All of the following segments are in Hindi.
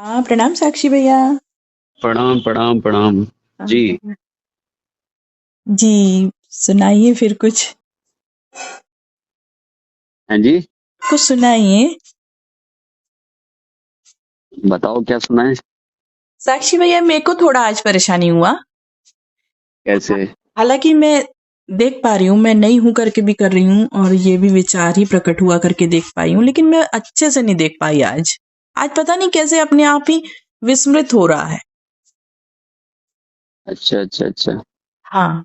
हाँ, प्रणाम साक्षी भैया। प्रणाम प्रणाम प्रणाम। जी। हाँ, जी, सुनाइए फिर कुछ। हाँ जी। कुछ सुनाइए। बताओ क्या सुना है। साक्षी भैया, मेरे को थोड़ा आज परेशानी हुआ। कैसे। हालांकि मैं देख पा रही हूँ, मैं नई हूँ करके भी कर रही हूँ और ये भी विचार ही प्रकट हुआ करके देख पाई हूँ, लेकिन मैं अच्छे से नहीं देख पाई आज। आज पता नहीं कैसे अपने आप ही विस्मृत हो रहा है। अच्छा अच्छा अच्छा। हाँ,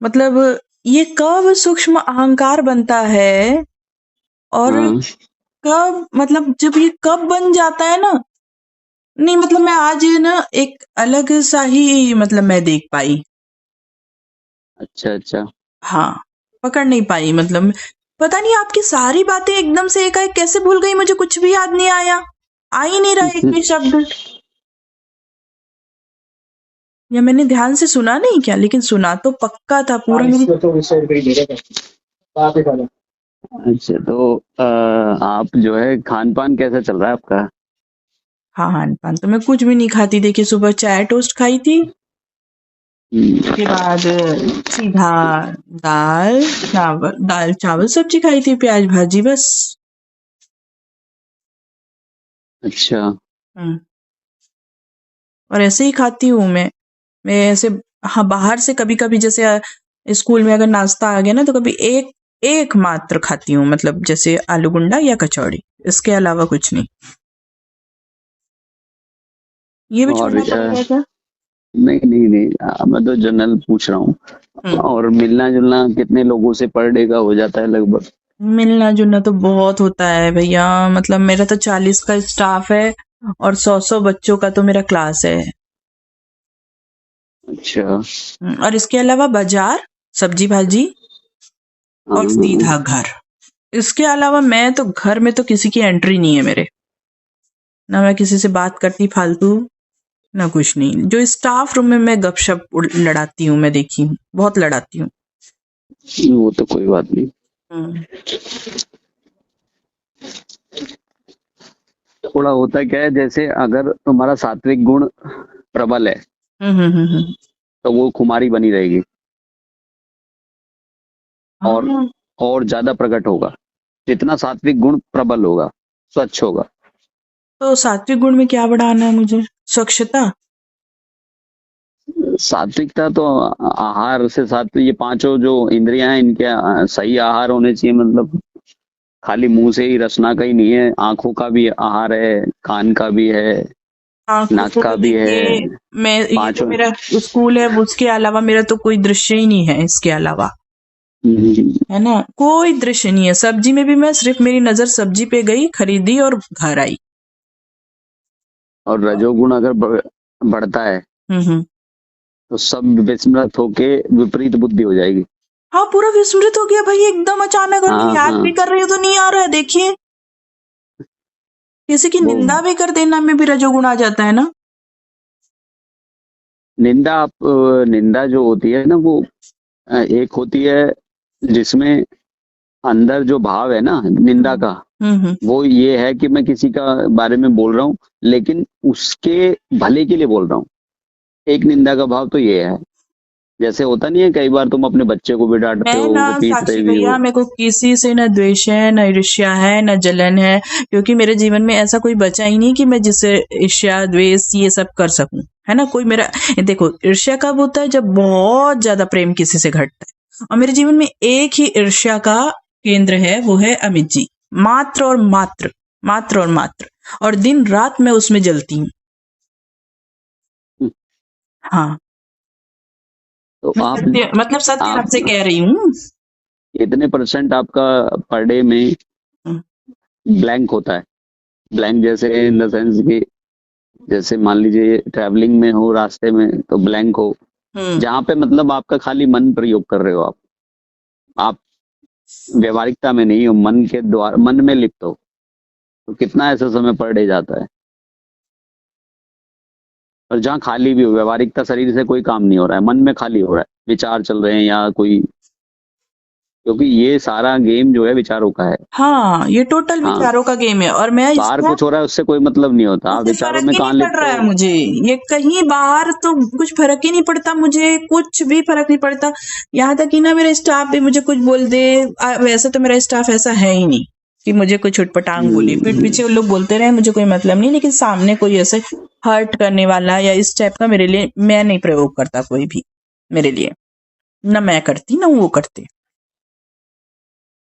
मतलब ये कब सूक्ष्म अहंकार बनता है और हाँ। कब, मतलब जब ये कब बन जाता है ना। नहीं, मतलब मैं आज ये ना एक अलग सा ही, मतलब मैं देख पाई। अच्छा अच्छा। हाँ, पकड़ नहीं पाई, मतलब पता नहीं आपकी सारी बातें एकदम से एकाएक कैसे भूल गई, मुझे कुछ भी याद नहीं आया। आ ही नहीं रहा एक भी शब्द। या मैंने ध्यान से सुना नहीं क्या, लेकिन सुना तो पक्का था पूरा मेरी। अच्छा तो आप जो है खान पान कैसा चल रहा है आपका। हाँ, खान पान तो मैं कुछ भी नहीं खाती। देखिए, सुबह चाय टोस्ट खाई थी। हम्म। उसके बाद सीधा दाल चावल सब्जी खाई थी, प्याज भाजी, बस। अच्छा। हम्म। और ऐसे ही खाती हूँ मैं ऐसे। हाँ, बाहर से कभी कभी जैसे स्कूल में अगर नाश्ता आ गया ना, तो कभी एक एक मात्र खाती हूँ, मतलब जैसे आलू गुंडा या कचौड़ी। इसके अलावा कुछ नहीं। ये भी और छोड़ना पड़ेगा क्या? नहीं नहीं नहीं, मैं तो जनरल पूछ रहा हूँ। हम्म। और मिलना जुलना कितने लोगों से पर डे का हो जाता है लगभग। मिलना जुलना तो बहुत होता है भैया। मतलब मेरा तो 40 का स्टाफ है और 100 बच्चों का तो मेरा क्लास है। अच्छा। और इसके अलावा बाजार, सब्जी भाजी हाँ और हाँ, हाँ। सीधा घर। इसके अलावा मैं तो घर में तो किसी की एंट्री नहीं है मेरे। ना मैं किसी से बात करती फालतू, ना कुछ नहीं। जो स्टाफ रूम में मैं गपशप लड़ाती हूँ, मैं देखी हूँ, बहुत लड़ाती हूँ। वो तो कोई बात नहीं। हम्म। थोड़ा होता क्या है, जैसे अगर तुम्हारा सात्विक गुण प्रबल है हम्म। हम्म। तो वो खुमारी बनी रहेगी और हाँ, और ज्यादा प्रकट होगा। जितना सात्विक गुण प्रबल होगा, स्वच्छ होगा। तो सात्विक गुण में क्या बढ़ाना है मुझे? स्वच्छता। सात्विकता तो आहार से सात्विक, ये पांचों जो इंद्रियां हैं इनके सही आहार होने चाहिए। मतलब खाली मुंह से ही रसना का ही नहीं है, आंखों का भी आहार है, कान का भी है, आंखों नाक से का तो भी है। देखिए, मैं ये जो पांचों। मेरा स्कूल है उसके अलावा मेरा तो कोई दृश्य ही नहीं है इसके अलावा। हम्म, है ना, कोई दृश्य नहीं है। सब्जी में भी मैं सिर्फ, मेरी नजर सब्जी पे गई, खरीदी और घर आई। और रजोगुण अगर बढ़ता है हम्म। तो सब विस्मृत होके विपरीत बुद्धि हो जाएगी। हाँ, पूरा विस्मृत हो गया भाई एकदम अचानक, और मैं हाँ याद भी हाँ। कर रही हूँ तो नहीं आ रहा है, देखिए। किसी की वो निंदा भी कर देना में भी रजोगुण आ जाता है ना। निंदा, आप निंदा जो होती है ना वो एक होती है जिसमें अंदर जो भाव है ना निंदा हम्म। का, हम्म। वो ये है कि मैं किसी का बारे में बोल रहा हूँ लेकिन उसके भले के लिए बोल रहा हूँ। एक निंदा का भाव तो ये है। जैसे होता नहीं है, कई बार तुम अपने बच्चे को भी डांटते मैं हो, ना वो पीट रहे साक्षी भी भैया, हो। मेरे को किसी से न द्वेष है, न ईर्ष्या है, न जलन है। क्योंकि मेरे जीवन में ऐसा कोई बचा ही नहीं कि मैं जिससे ईर्ष्या द्वेष ये सब कर सकूं। है ना, कोई मेरा। देखो, ईर्ष्या कब होता है? जब बहुत ज्यादा प्रेम किसी से घटता है। और मेरे जीवन में एक ही ईर्ष्या का केंद्र है, वो है अमित जी। मात्र और मात्र, मात्र और मात्र। और दिन रात मैं उसमें जलती हूँ। हाँ, तो मैं आप सत्य, मतलब सत्य आपसे आप कह रही हूँ। इतने परसेंट आपका पर डे में ब्लैंक होता है। ब्लैंक जैसे इन द सेंस कि जैसे मान लीजिए ट्रैवलिंग में हो, रास्ते में तो ब्लैंक हो, हम्म। जहाँ पे मतलब आपका खाली मन प्रयोग कर रहे हो आप व्यवहारिकता में नहीं हो, मन के द्वारा मन में लिप्त हो, तो कितना ऐसा समय पर डे जाता है। और जहाँ खाली भी हो, व्यवहारिकता शरीर से कोई काम नहीं हो रहा है, मन में खाली हो रहा है, विचार चल रहे हैं या कोई क्योंकि ये सारा गेम जो है विचारों का है। हाँ, ये टोटल हाँ, विचारों का गेम है और मैं बाहर इसको कुछ हो रहा है उससे कोई मतलब नहीं होता, आप उससे विचारों फर्क में ही नहीं कहाँ पड़ लिप्त रहा है हो। मुझे। ये कहीं बाहर तो कुछ फर्क ही नहीं पड़ता मुझे, कुछ भी फर्क नहीं पड़ता। यहाँ तक कि ना मेरा स्टाफ भी मुझे कुछ बोल दे, वैसे तो मेरा स्टाफ ऐसा है ही नहीं कि मुझे कोई छुटपटांग बोले। पीठ पीछे वो लोग बोलते रहे, मुझे कोई मतलब नहीं, लेकिन सामने कोई ऐसे हर्ट करने वाला या इस टाइप का मेरे लिए मैं नहीं प्रयोग करता कोई भी मेरे लिए, ना मैं करती ना वो करते।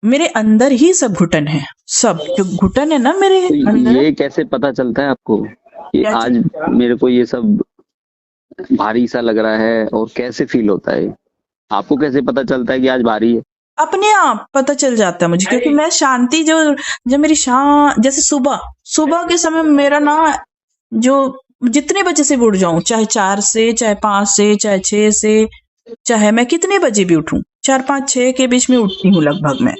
मेरे अंदर ही सब घुटन है, सब जो घुटन है ना मेरे तो अंदर। ये कैसे पता चलता है आपको कि क्या आज मेरे को ये सब भारी सा लग रहा है, और कैसे फील होता है? आपको कैसे पता चलता है कि आज भारी है? अपने आप पता चल जाता है मुझे, क्योंकि मैं शांति जो जब मेरी जैसे सुबह सुबह के समय मेरा ना जो जितने बजे से भी उठ जाऊं, चाहे 4 से, चाहे 5 से, चाहे 6 से, चाहे मैं कितने बजे भी उठूं, 4 5 6 के बीच में उठती हूँ लगभग मैं,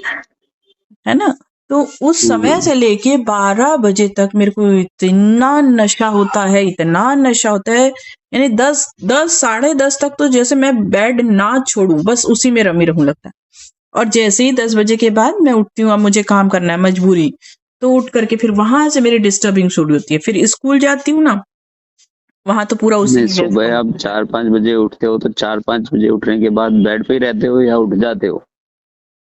है ना। तो उस समय से लेके 12 बजे तक मेरे को इतना नशा होता है, इतना नशा होता है, यानी 10 साढ़े 10 तक तो जैसे मैं बेड ना छोड़ूं, बस उसी में रमी रहूं लगता है। और जैसे ही 10 बजे के बाद मैं उठती हूँ, अब मुझे काम करना है मजबूरी, तो उठ करके फिर वहां से मेरी डिस्टर्बिंग शुरू होती है। फिर स्कूल जाती हूँ ना, वहां तो पूरा उसी नहीं, में व्यस्त सुबह रहूं। आप 4-5 बजे उठते हो तो 4-5 बजे उठने के बाद बेड पे ही रहते हो या उठ जाते हो?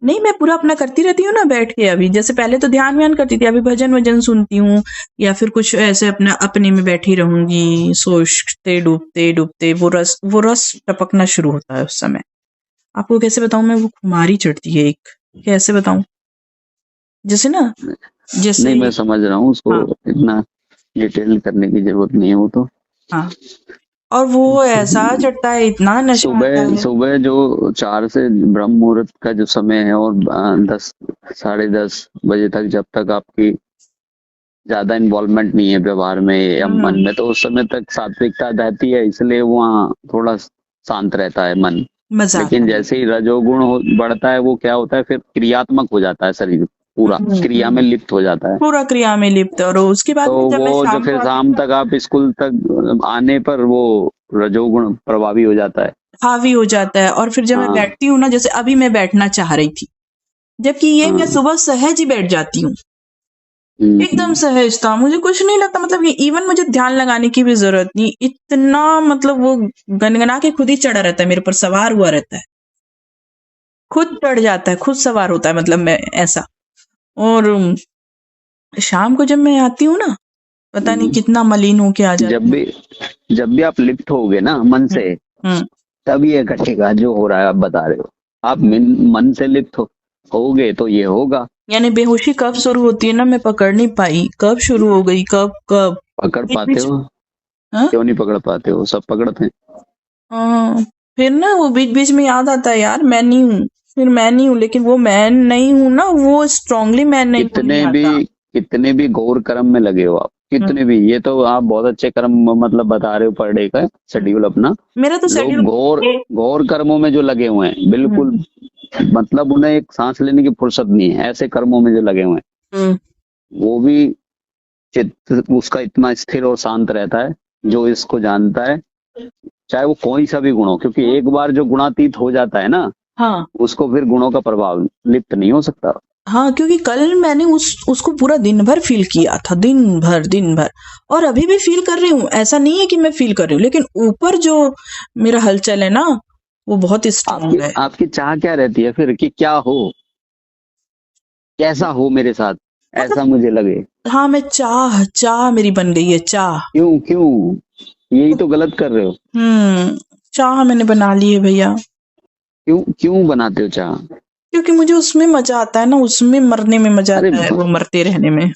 नहीं, मैं पूरा अपना करती रहती हूँ ना बैठ के। अभी जैसे पहले तो ध्यान व्यान करती थी, अभी भजन वजन सुनती हूँ, या फिर कुछ ऐसे अपना अपने में बैठी रहूंगी, सोचते डूबते डूबते वो रस टपकना शुरू होता है उस समय। आपको कैसे बताऊं मैं, वो खुमारी चढ़ती है एक, कैसे बताऊं, जैसे ना, जैसे नहीं, मैं समझ रहा हूँ, उसको हाँ इतना डिटेल करने की जरूरत नहीं है वो तो। हाँ, और वो ऐसा चढ़ता है, इतना नशा आता सुबह है। सुबह जो 4 से ब्रह्म मुहूर्त का जो समय है, और 10 10:30 बजे तक, जब तक आपकी ज्यादा इन्वॉल्वमेंट नहीं है व्यवहार में या मन में, तो उस समय तक सात्विकता रहती है, इसलिए वहाँ थोड़ा शांत रहता है मन। मजा आता लेकिन है। जैसे ही रजोगुण बढ़ता है, वो क्या होता है, फिर क्रियात्मक हो जाता है शरीर, पूरा क्रिया में लिप्त हो जाता है। पूरा क्रिया में लिप्त है, और उसके बाद तो में जब वो मैं जो शाम को फिर आती शाम हूँ ना, तक आप स्कूल तक आने पर वो रजोगुण प्रभावी हो जाता है। हावी हो जाता है। और फिर जब मैं हाँ, बैठती हूँ ना, जैसे अभी मैं बैठना चाह रही थी, जबकि ये मैं हाँ। सुबह सहज ही बैठ जाती हूँ, एकदम हम्म। सहजता, मुझे कुछ नहीं लगता, मतलब ये इवन मुझे ध्यान लगाने की भी जरूरत नहीं, इतना मतलब वो गनगना के खुद ही चढ़ा रहता है, मेरे ऊपर सवार हुआ रहता है, खुद चढ़ जाता है, खुद सवार होता है, मतलब मैं ऐसा। और शाम को जब मैं आती हूँ ना, पता नहीं हम्म। कितना मलिन होके आ जब जाती हूँ। भी जब भी आप लिप्त होगे ना मन हम्म से, हम्म। तब ये घटेगा जो हो रहा है, आप बता रहे हो। आप मन से लिप्त होगे तो ये होगा। यानी बेहोशी कब शुरू होती है ना, मैं पकड़ नहीं पाई कब शुरू हो गई, कब कब पकड़ बीच पाते बीच। हो? हाँ क्यों नहीं पकड़ पाते हो? सब पकड़ते हैं। हाँ, फिर ना वो बीच बीच में याद आता है, यार मैं नहीं हूँ, फिर मैं नहीं हूँ, लेकिन वो मैं नहीं हूँ ना, वो स्ट्रांगली मैं नहीं हूँ नहीं कितने भी आता। कितने भी घोर कर्म में लगे हो आप, हम्म, कितने भी, ये तो आप बहुत अच्छे कर्म मतलब बता रहे हो, पर डे का हम्म। शेड्यूल अपना। मेरा तो लोग शेड्यूल घोर कर्मों में जो लगे हुए हैं, बिल्कुल, मतलब उन्हें एक सांस लेने की फुर्सत नहीं है, ऐसे कर्मों में जो लगे हुए हम्म, हैं। वो भी चित्त उसका इतना स्थिर और शांत रहता है, जो इसको जानता है, चाहे वो कोई सा भी गुण हो, क्योंकि एक बार जो गुणातीत हो जाता है ना, हाँ उसको फिर गुणों का प्रभाव लिप्त नहीं हो सकता। हाँ, क्योंकि कल मैंने उसको पूरा दिन भर फील किया था, दिन भर, और अभी भी फील कर रही हूँ, ऐसा नहीं है कि मैं फील कर रही हूँ, लेकिन ऊपर जो मेरा हलचल है ना, वो बहुत आपकी स्ट्रांग है। आपकी चाह क्या रहती है फिर, कि क्या हो, कैसा हो मेरे साथ, मतलब ऐसा मुझे लगे? हाँ, मैं चाह चाह मेरी बन गई है, चाह। क्यों क्यों? यही तो गलत कर रहे हो। चाह मैंने बना ली है भैया, क्यों क्यों बनाते हो चाह? क्योंकि मुझे उसमें मजा आता है ना, उसमें मरने में मजा अरे आता है, वो मरते रहने में।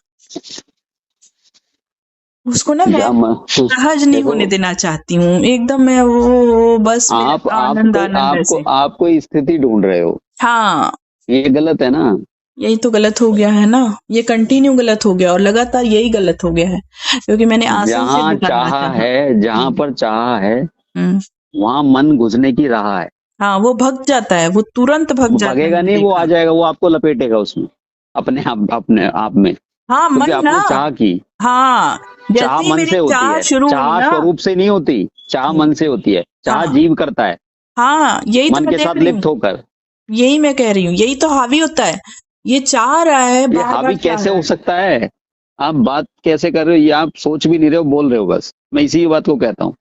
उसको ना मैं सहज नहीं देखो, होने देना चाहती हूँ, एकदम मैं वो बस आप मेरा आप आनंद कोई आनंद आपको ऐसे। आप कोई स्थिति ढूंढ रहे हो, हाँ, ये गलत है ना। यही तो गलत हो गया है ना, ये कंटिन्यू गलत हो गया और लगातार यही गलत हो गया है, क्योंकि मैंने आसन से निकलना चाहा। जहां पर चाह है, हम्म, वहां मन घुसने की राह है। हाँ, वो भग जाता है, वो तुरंत भग वो जाता है, भगेगा मैंने नहीं, वो आ देखा। जाएगा, वो आपको लपेटेगा उसमें, अपने आप में, हाँ, क्योंकि मन ना। आपने चाह की। हाँ, चाह जैसे ही मन मेरी से होती चाह है, शुरू हुई चाह ना। स्वरूप से नहीं होती, चाह हम्म, मन से होती है, चाह हाँ जीव करता है, हाँ, यही तो मन मैं के देख साथ रही हूँ। लिप्त होकर। यही मैं कह रही हूँ, यही तो हावी होता है। ये चाह रहा है, ये बार बार हावी चाह कैसे रहा हो है। सकता है? आप बात कैसे कर रहे हो? ये आप सोच भी नहीं रहे हो, बोल रहे हो बस। मैं इसी बात को कहता हूँ,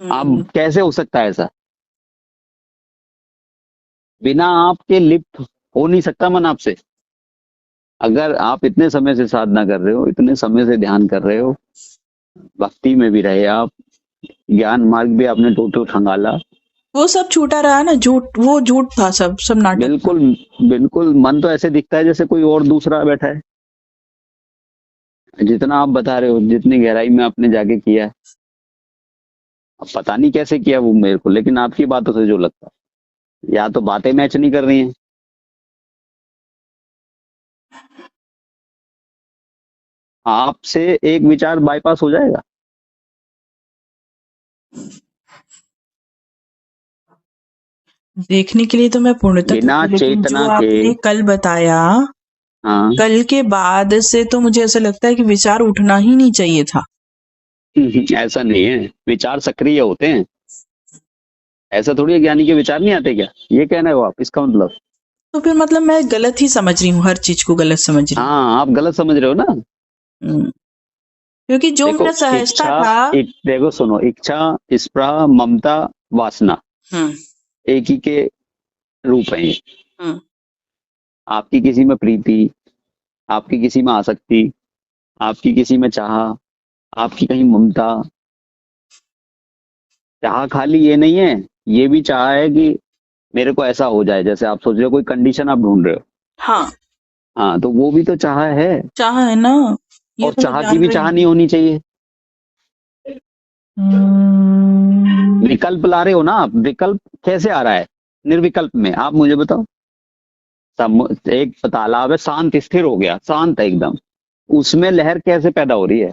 हम्म, आप कैसे हो सकता है ऐसा? बिना आपके लिप्त हो नहीं सकता मन आपसे। अगर आप इतने समय से साधना कर रहे हो, इतने समय से ध्यान कर रहे हो, भक्ति में भी रहे आप, ज्ञान मार्ग भी आपने टोटल खंगाला, वो सब छूटा रहा ना, झूठ, वो झूठ था, सब सब नाटक था। बिल्कुल बिल्कुल। मन तो ऐसे दिखता है जैसे कोई और दूसरा बैठा है। जितना आप बता रहे हो, जितनी गहराई में आपने जाके किया है, अब पता नहीं कैसे किया वो मेरे को, लेकिन आपकी बातों से जो लगता है, या तो बातें मैच नहीं कर रही हैं। आपसे एक विचार बाईपास हो जाएगा। देखने के लिए तो मैं पूर्णतः बिना हूँ, लेकिन जो चेतना के। आपने कल बताया, हाँ। कल के बाद से तो मुझे ऐसा लगता है कि विचार उठना ही नहीं चाहिए था। ऐसा नहीं है, विचार सक्रिय होते हैं। ऐसा थोड़ी है ज्ञानी के विचार नहीं आते क्या? ये कहना है वो आप, इसका मतलब? तो फिर मतलब मैं गलत ही समझ रही हूँ, हर चीज को गलत समझ रही हाँ, आप गलत समझ रहे हो ना। हूँ। क्योंकि जो देखो, मेरा सहजता इच्छा, था। देखो सुनो, इच्छा, स्पृहा, ममता, वासना, हम्म, एक ही के रूप हैं ये। हम्म, आपकी किसी में प्रीति, आपकी किसी में आसक्ति, आपकी किसी में चाह, आपकी कहीं ममता। चाह खाली ये नहीं है, ये भी चाह है कि मेरे को ऐसा हो जाए, जैसे आप सोच रहे हो कोई कंडीशन आप ढूंढ रहे हो। हाँ, हाँ, तो वो भी तो चाह है। चाह है ना, ये और तो मैं चाह की जान भी रही चाह हूँ। नहीं होनी चाहिए। हम्म, विकल्प ला रहे हो ना आप, विकल्प कैसे आ रहा है निर्विकल्प में? आप मुझे बताओ। एक तालाब है, शांत स्थिर हो गया, शांत है एकदम, उसमें लहर कैसे पैदा हो रही है?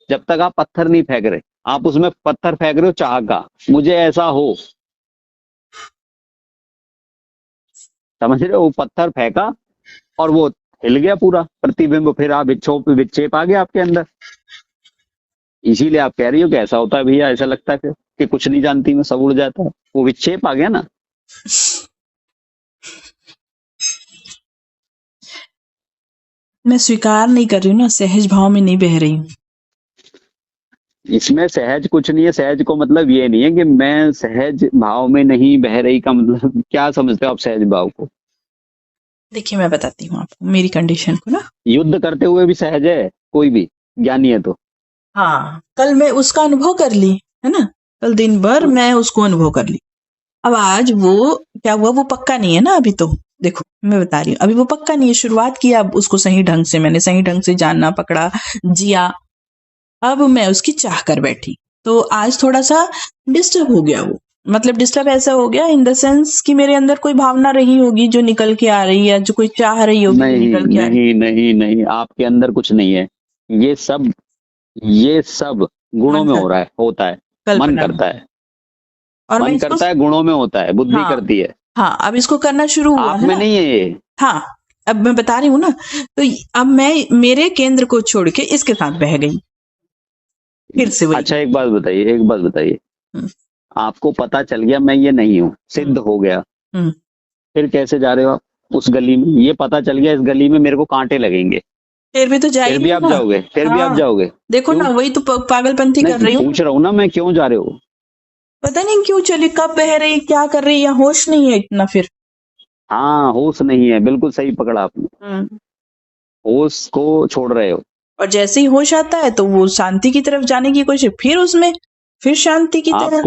जब तक आप पत्थर नहीं फेंक रहे। आप उसमें पत्थर फेंक रहे हो चाह का, मुझे ऐसा हो, समझ रहे हो? वो पत्थर फेंका और वो हिल गया पूरा प्रतिबिंब, फिर आप विक्षेप आ गया आपके अंदर। इसीलिए आप कह रही हो कि ऐसा होता है भैया, ऐसा लगता है फिर कि कुछ नहीं जानती मैं, सब उड़ जाता है। वो विक्षेप आ गया ना। मैं स्वीकार नहीं कर रही हूँ ना, सहज भाव में नहीं बह रही हूँ। इसमें सहज कुछ नहीं है। सहज को मतलब ये नहीं है कि मैं सहज भाव में नहीं बह रही, का मतलब क्या समझते हो आप सहज भाव को? देखिए मैं बताती हूँ आपको मेरी कंडीशन को ना। युद्ध करते हुए भी सहज है कोई भी ज्ञानी है तो। हाँ, कल मैं उसका अनुभव कर ली, है ना, कल दिन भर हाँ। मैं उसको अनुभव कर ली। अब आज वो क्या हुआ, वो पक्का नहीं है ना अभी तो। देखो मैं बता रही हूँ, अभी वो पक्का नहीं है, शुरुआत किया अब उसको सही ढंग से, मैंने सही ढंग से जानना पकड़ा, जिया। अब मैं उसकी चाह कर बैठी, तो आज थोड़ा सा डिस्टर्ब हो गया वो। मतलब डिस्टर्ब ऐसा हो गया इन द सेंस कि मेरे अंदर कोई भावना रही होगी जो निकल के आ रही है, जो कोई चाह रही होगी जो नहीं निकल के आ रही नहीं नहीं नहीं, आपके अंदर कुछ नहीं है। ये सब, ये सब है। गुणों मन में कर, हो रहा है, होता है। मन कल्पना में। करता है, और मैं मन इसको, करता है, गुणों में होता है, बुद्धि हाँ, करती है। हाँ, अब इसको करना शुरू हुआ आप है में ना। नहीं है ये। हाँ, अब मैं बता रही हूँ ना। तो अब मैं मेरे केंद्र को छोड़ के इसके साथ बह गई, फिर से वही। अच्छा, एक बात बताइए, एक बात बताइए। हम्म, आपको पता चल गया मैं ये नहीं हूँ, हम्म, सिद्ध हो गया, हम्म। फिर कैसे जा रहे हो आप उस गली में? ये पता चल गया इस गली में मेरे को कांटे लगेंगे, फिर भी तो जा ही फिर भी रही हूँ आप ना। जाओगे? फिर भी आप हाँ, जाओगे? देखो क्यों? ना, वही तो पागलपंती कर नहीं, रही हूँ ना। पूछ रहा हूँ ना मैं, क्यों जा रहे हो? पता नहीं क्यों चली, कब बह रही, क्या कर रही, या होश नहीं है इतना फिर। हाँ, होश नहीं है, बिल्कुल सही पकड़ा आपने। हम्म। होश को छोड़ रहे हो। और जैसे ही होश आता है तो वो शांति की तरफ जाने की कोशिश, फिर उसमें, फिर शांति की आप तरफ।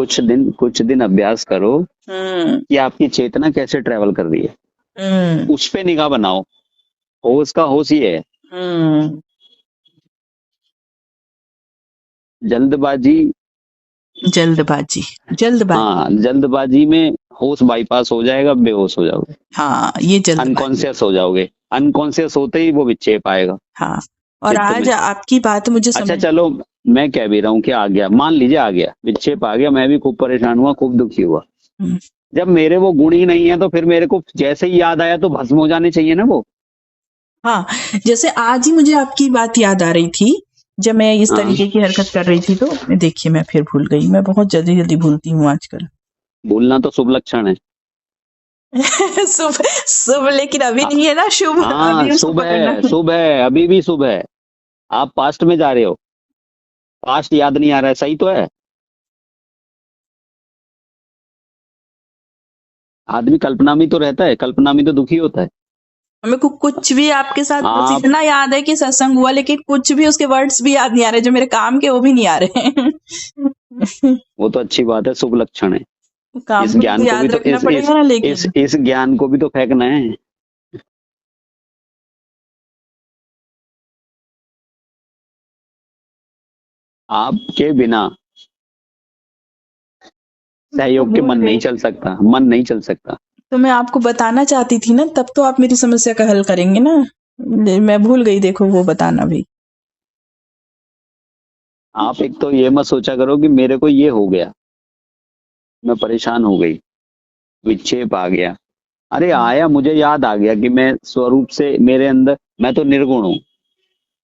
कुछ दिन अभ्यास करो हम्म, कि आपकी चेतना कैसे ट्रेवल कर रही है, हम्म, उस पे निगाह बनाओ। होश का होश ही है। हम्म। जल्दबाजी, जल्दबाजी, जल्दबाजी। हाँ, जल्दबाजी में होश बाईपास हो जाएगा, बेहोश हो जाओगे, हाँ, ये जल्दबाजी। अनकॉन्शियस हो जाओगे। अनकॉन्शियस होते ही वो विक्षेप आएगा हाँ, और चित्त आज में। आपकी बात मुझे अच्छा समझ। चलो, मैं कह भी रहा हूँ कि आ गया, मान लीजिए आ गया, विक्षेप आ गया, मैं भी खूब परेशान हुआ, खूब दुखी हुआ। हम्म, जब मेरे वो गुण ही नहीं है तो फिर मेरे को जैसे ही याद आया तो भस्म हो जाने चाहिए ना वो। हाँ, जैसे आज ही मुझे आपकी बात याद आ रही थी, जब मैं इस हाँ, तरीके की हरकत कर रही थी, तो देखिए मैं फिर भूल गई, मैं बहुत जल्दी जल्दी भूलती हूँ आजकल। भूलना तो शुभ लक्षण है। शुभ शुभ लेकिन अभी आ- नहीं है ना शुभ, हाँ, अभी उसको शुभ पकड़ना है, है। शुभ है, अभी भी शुभ है। आप पास्ट में जा रहे हो, पास्ट याद नहीं आ रहा है, सही तो है। आदमी कल्पना में तो रहता है, कल्पना में तो दुखी होता है। मेरे को कुछ भी आपके साथ बस आप इतना याद है कि सत्संग हुआ, लेकिन कुछ भी उसके वर्ड्स भी याद नहीं आ रहे, जो मेरे काम के वो भी नहीं आ रहे हैं। वो तो अच्छी बात है, शुभ लक्षण है। काम इस को भी तो ज्ञान को भी याद तो रखना पड़ेगा ना, लेकिन इस ज्ञान को भी तो फेंकना है। आपके बिना मैं सहयोग के भूल मन नहीं गई। चल सकता, मन नहीं चल सकता। तो मैं आपको बताना चाहती थी ना, तब तो आप मेरी समस्या का हल करेंगे ना। मैं भूल गई, देखो वो बताना भी। आप एक तो ये मत सोचा करो कि मेरे को ये हो गया, मैं परेशान हो गई, विक्षेप आ गया। अरे आया, मुझे याद आ गया कि मैं स्वरूप से मेरे अंदर मैं तो निर्गुण हूं,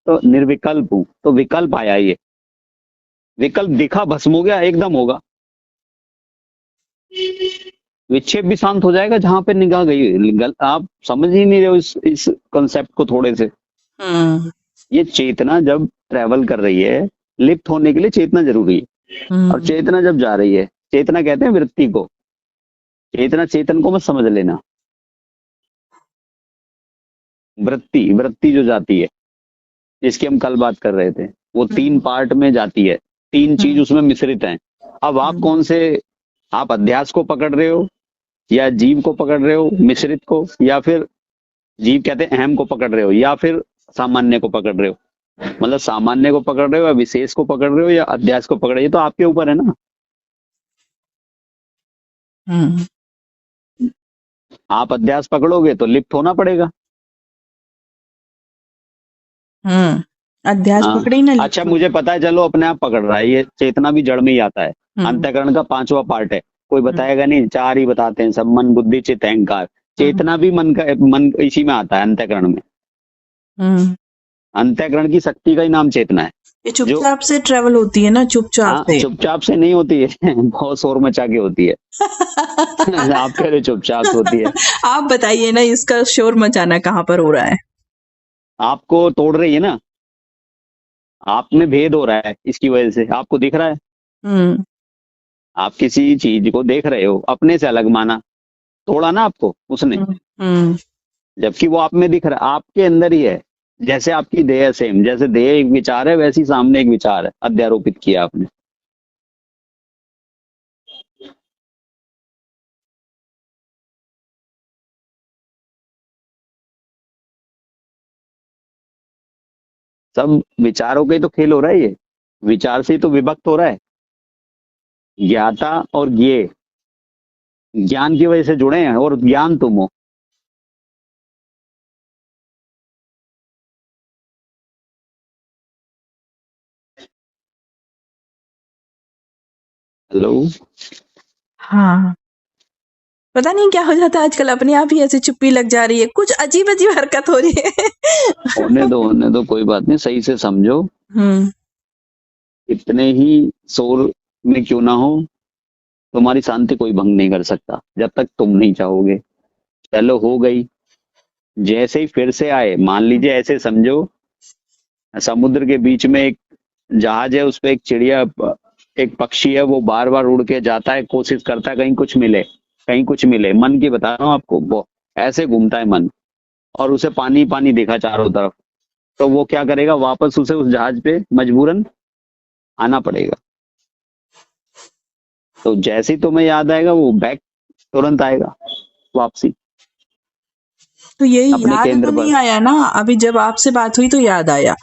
तो निर्विकल्प हूं, तो विकल्प आया, ये विकल्प दिखा, भस्म हो गया, एकदम होगा। विक्षेप भी शांत हो जाएगा जहां पे निगाह गई। आप समझ ही नहीं रहे हो इस कॉन्सेप्ट को थोड़े से। हम्म ये चेतना जब ट्रेवल कर रही है, लिप्त होने के लिए चेतना जरूरी है। और हम्म चेतना जब जा रही है, चेतना कहते हैं वृत्ति को, चेतना चेतन को मत समझ लेना। वृत्ति वृत्ति जो जाती है, जिसकी हम कल बात कर रहे थे, वो तीन पार्ट में जाती है, तीन चीज हम्म उसमें मिश्रित हैं। अब आप हम्म कौन से, आप अध्यास को पकड़ रहे हो, या जीव को पकड़ रहे हो मिश्रित को, या फिर जीव कहते हैं अहम को पकड़ रहे हो, या फिर सामान्य को पकड़ रहे हो। मतलब सामान्य को पकड़ रहे हो, या विशेष को पकड़ रहे हो, या अध्यास को पकड़ रहे हो, ये तो आपके ऊपर है ना। हम्म आप अध्यास पकड़ोगे तो लिप्त होना पड़ेगा। अध्यास हाँ, पकड़े ही ना अच्छा, लिखो। मुझे पता है, चलो अपने आप पकड़ रहा है, ये चेतना भी जड़ में ही आता है। हम्म अंतःकरण का पांचवा पार्ट है, कोई हम्म बताएगा नहीं, चार ही बताते हैं सब, मन बुद्धि चित्त अहंकार। हम्म चेतना भी मन का, मन इसी में आता है, अंतःकरण में। हम्म। अंतःकरण की शक्ति का ही नाम चेतना है। ये जो, चुपचाप से ट्रेवल होती है ना, चुपचाप हाँ, से। चुपचाप से नहीं होती है बहुत शोर मचा के होती है आप कह रहे चुपचाप से होती है। आप बताइए ना, इसका शोर मचाना कहाँ पर हो रहा है? आपको तोड़ रही है ना, आप में भेद हो रहा है, इसकी वजह से आपको दिख रहा है। हम्म आप किसी चीज को देख रहे हो, अपने से अलग माना, तोड़ा ना आपको उसने, हम्म हम्म जबकि वो आप में दिख रहा है, आपके अंदर ही है। जैसे आपकी देह है, सेम जैसे देह एक विचार है, वैसे ही सामने एक विचार है, अध्यारोपित किया आपने। सब विचारों का ही तो खेल हो रहा है ये, विचार से ही तो विभक्त हो रहा है। ज्ञाता और ज्ञेय ज्ञान की वजह से जुड़े हैं, और ज्ञान तुम हो। हेलो। हाँ, पता नहीं क्या हो जाता है आजकल, अपने आप ही ऐसे चुप्पी लग जा रही है, कुछ अजीब अजीब हरकत हो रही है। होने दो, कोई बात नहीं, सही से समझो। हम्म इतने ही शोर में क्यों ना हो, तुम्हारी शांति कोई भंग नहीं कर सकता जब तक तुम नहीं चाहोगे। चलो, हो गई। जैसे ही फिर से आए, मान लीजिए ऐसे समझो, समुद्र के बीच में एक जहाज है, उस पे एक चिड़िया, एक पक्षी है, वो बार बार उड़ के जाता है, कोशिश करता है कहीं कुछ मिले, कहीं कुछ मिले। मन की बता रहा हूँ आपको, वो ऐसे घूमता है मन, और उसे पानी पानी दिखा चारों तरफ, तो वो क्या करेगा, वापस उसे उस जहाज पे मजबूरन आना पड़ेगा। तो जैसे ही तुम्हें याद आएगा, वो बैक तुरंत आएगा, वापसी तो यही अपने याद तो केंद्र पर। नहीं आया ना, अभी जब आपसे बात हुई तो याद आया।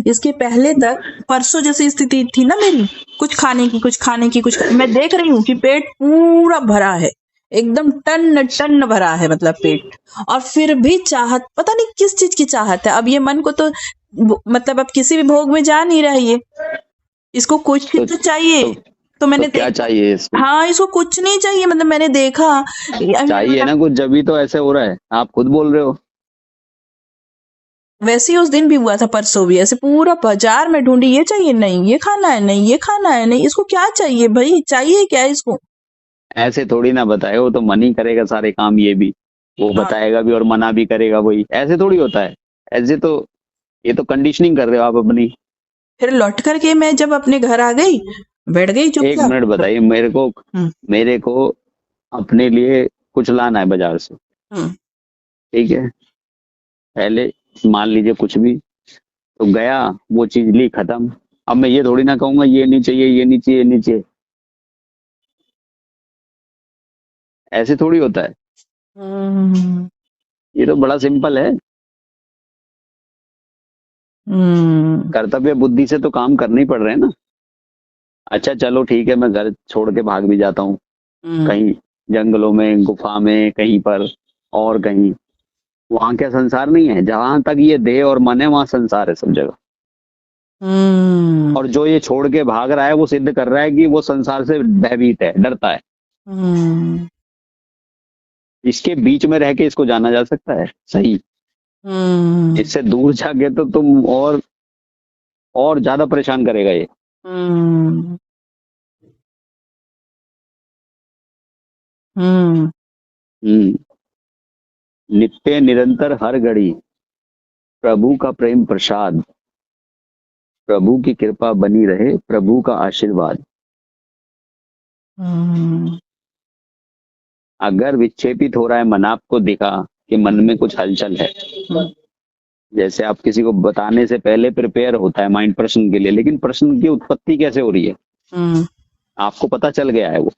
इसके पहले तक परसों जैसी स्थिति थी ना मेरी, कुछ खाने की कुछ खाने की कुछ, मैं देख रही हूँ कि पेट पूरा भरा है, एकदम टन टन भरा है, मतलब पेट। और फिर भी चाहत, पता नहीं किस चीज की चाहत है। अब ये मन को तो मतलब अब किसी भी भोग में जा नहीं रहा है ये, इसको कुछ तो, तो चाहिए। तो, तो तो मैंने क्या देखा, चाहिए इसको? हाँ इसको कुछ नहीं चाहिए, मतलब मैंने देखा। चाहिए ना कुछ, जब भी तो ऐसे हो रहा है, आप खुद बोल रहे हो। वैसे ही उस दिन भी हुआ था, परसों भी ऐसे पूरा बाजार में ढूंढी, ये चाहिए नहीं, ये खाना है नहीं, ये खाना है नहीं, इसको क्या चाहिए भाई, चाहिए क्या इसको? ऐसे थोड़ी ना बताए, वो तो मन ही करेगा सारे काम, ये भी। वो हाँ बताएगा भी और मना भी करेगा, वही ऐसे थोड़ी होता है। ऐसे तो ये तो कंडीशनिंग कर रहे हो आप अपनी। फिर लौट करके मैं जब अपने घर आ गई, बैठ गई एक चुपचाप। मिनट बताइए हम्म मेरे को अपने लिए कुछ लाना है बाजार से, हम्म ठीक है। पहले मान लीजिए कुछ भी, तो गया, वो चीज ली, खत्म। अब मैं ये थोड़ी ना कहूंगा ये नहीं चाहिए, ये नहीं चाहिए, ये नहीं चाहिए। ऐसे थोड़ी होता है। हम्म ये तो बड़ा सिंपल है। हम्म कर्तव्य बुद्धि से तो काम करने ही पड़ रहे हैं ना। अच्छा चलो ठीक है, मैं घर छोड़ के भाग भी जाता हूँ हम्म कहीं, जंगलों में, गुफा में, कहीं पर और कहीं। वहां क्या संसार नहीं है? जहां तक ये देह और मन है वहां संसार है सब जगह। हम्म और जो ये छोड़ के भाग रहा है वो सिद्ध कर रहा है कि वो संसार से भयभीत है, डरता है। हम्म इसके बीच में रह के इसको जाना जा सकता है सही। हम्म इससे दूर जाके तो तुम और ज्यादा परेशान करेगा ये। हम्म हम्म हम्म। नित्य निरंतर हर घड़ी प्रभु का प्रेम प्रसाद, प्रभु की कृपा बनी रहे, प्रभु का आशीर्वाद। हम्म अगर विक्षेपित हो रहा है मन, आपको दिखा कि मन में कुछ हलचल है, जैसे आप किसी को बताने से पहले प्रिपेयर होता है माइंड प्रश्न के लिए, लेकिन प्रश्न की उत्पत्ति कैसे हो रही है हम्म आपको पता चल गया है वो,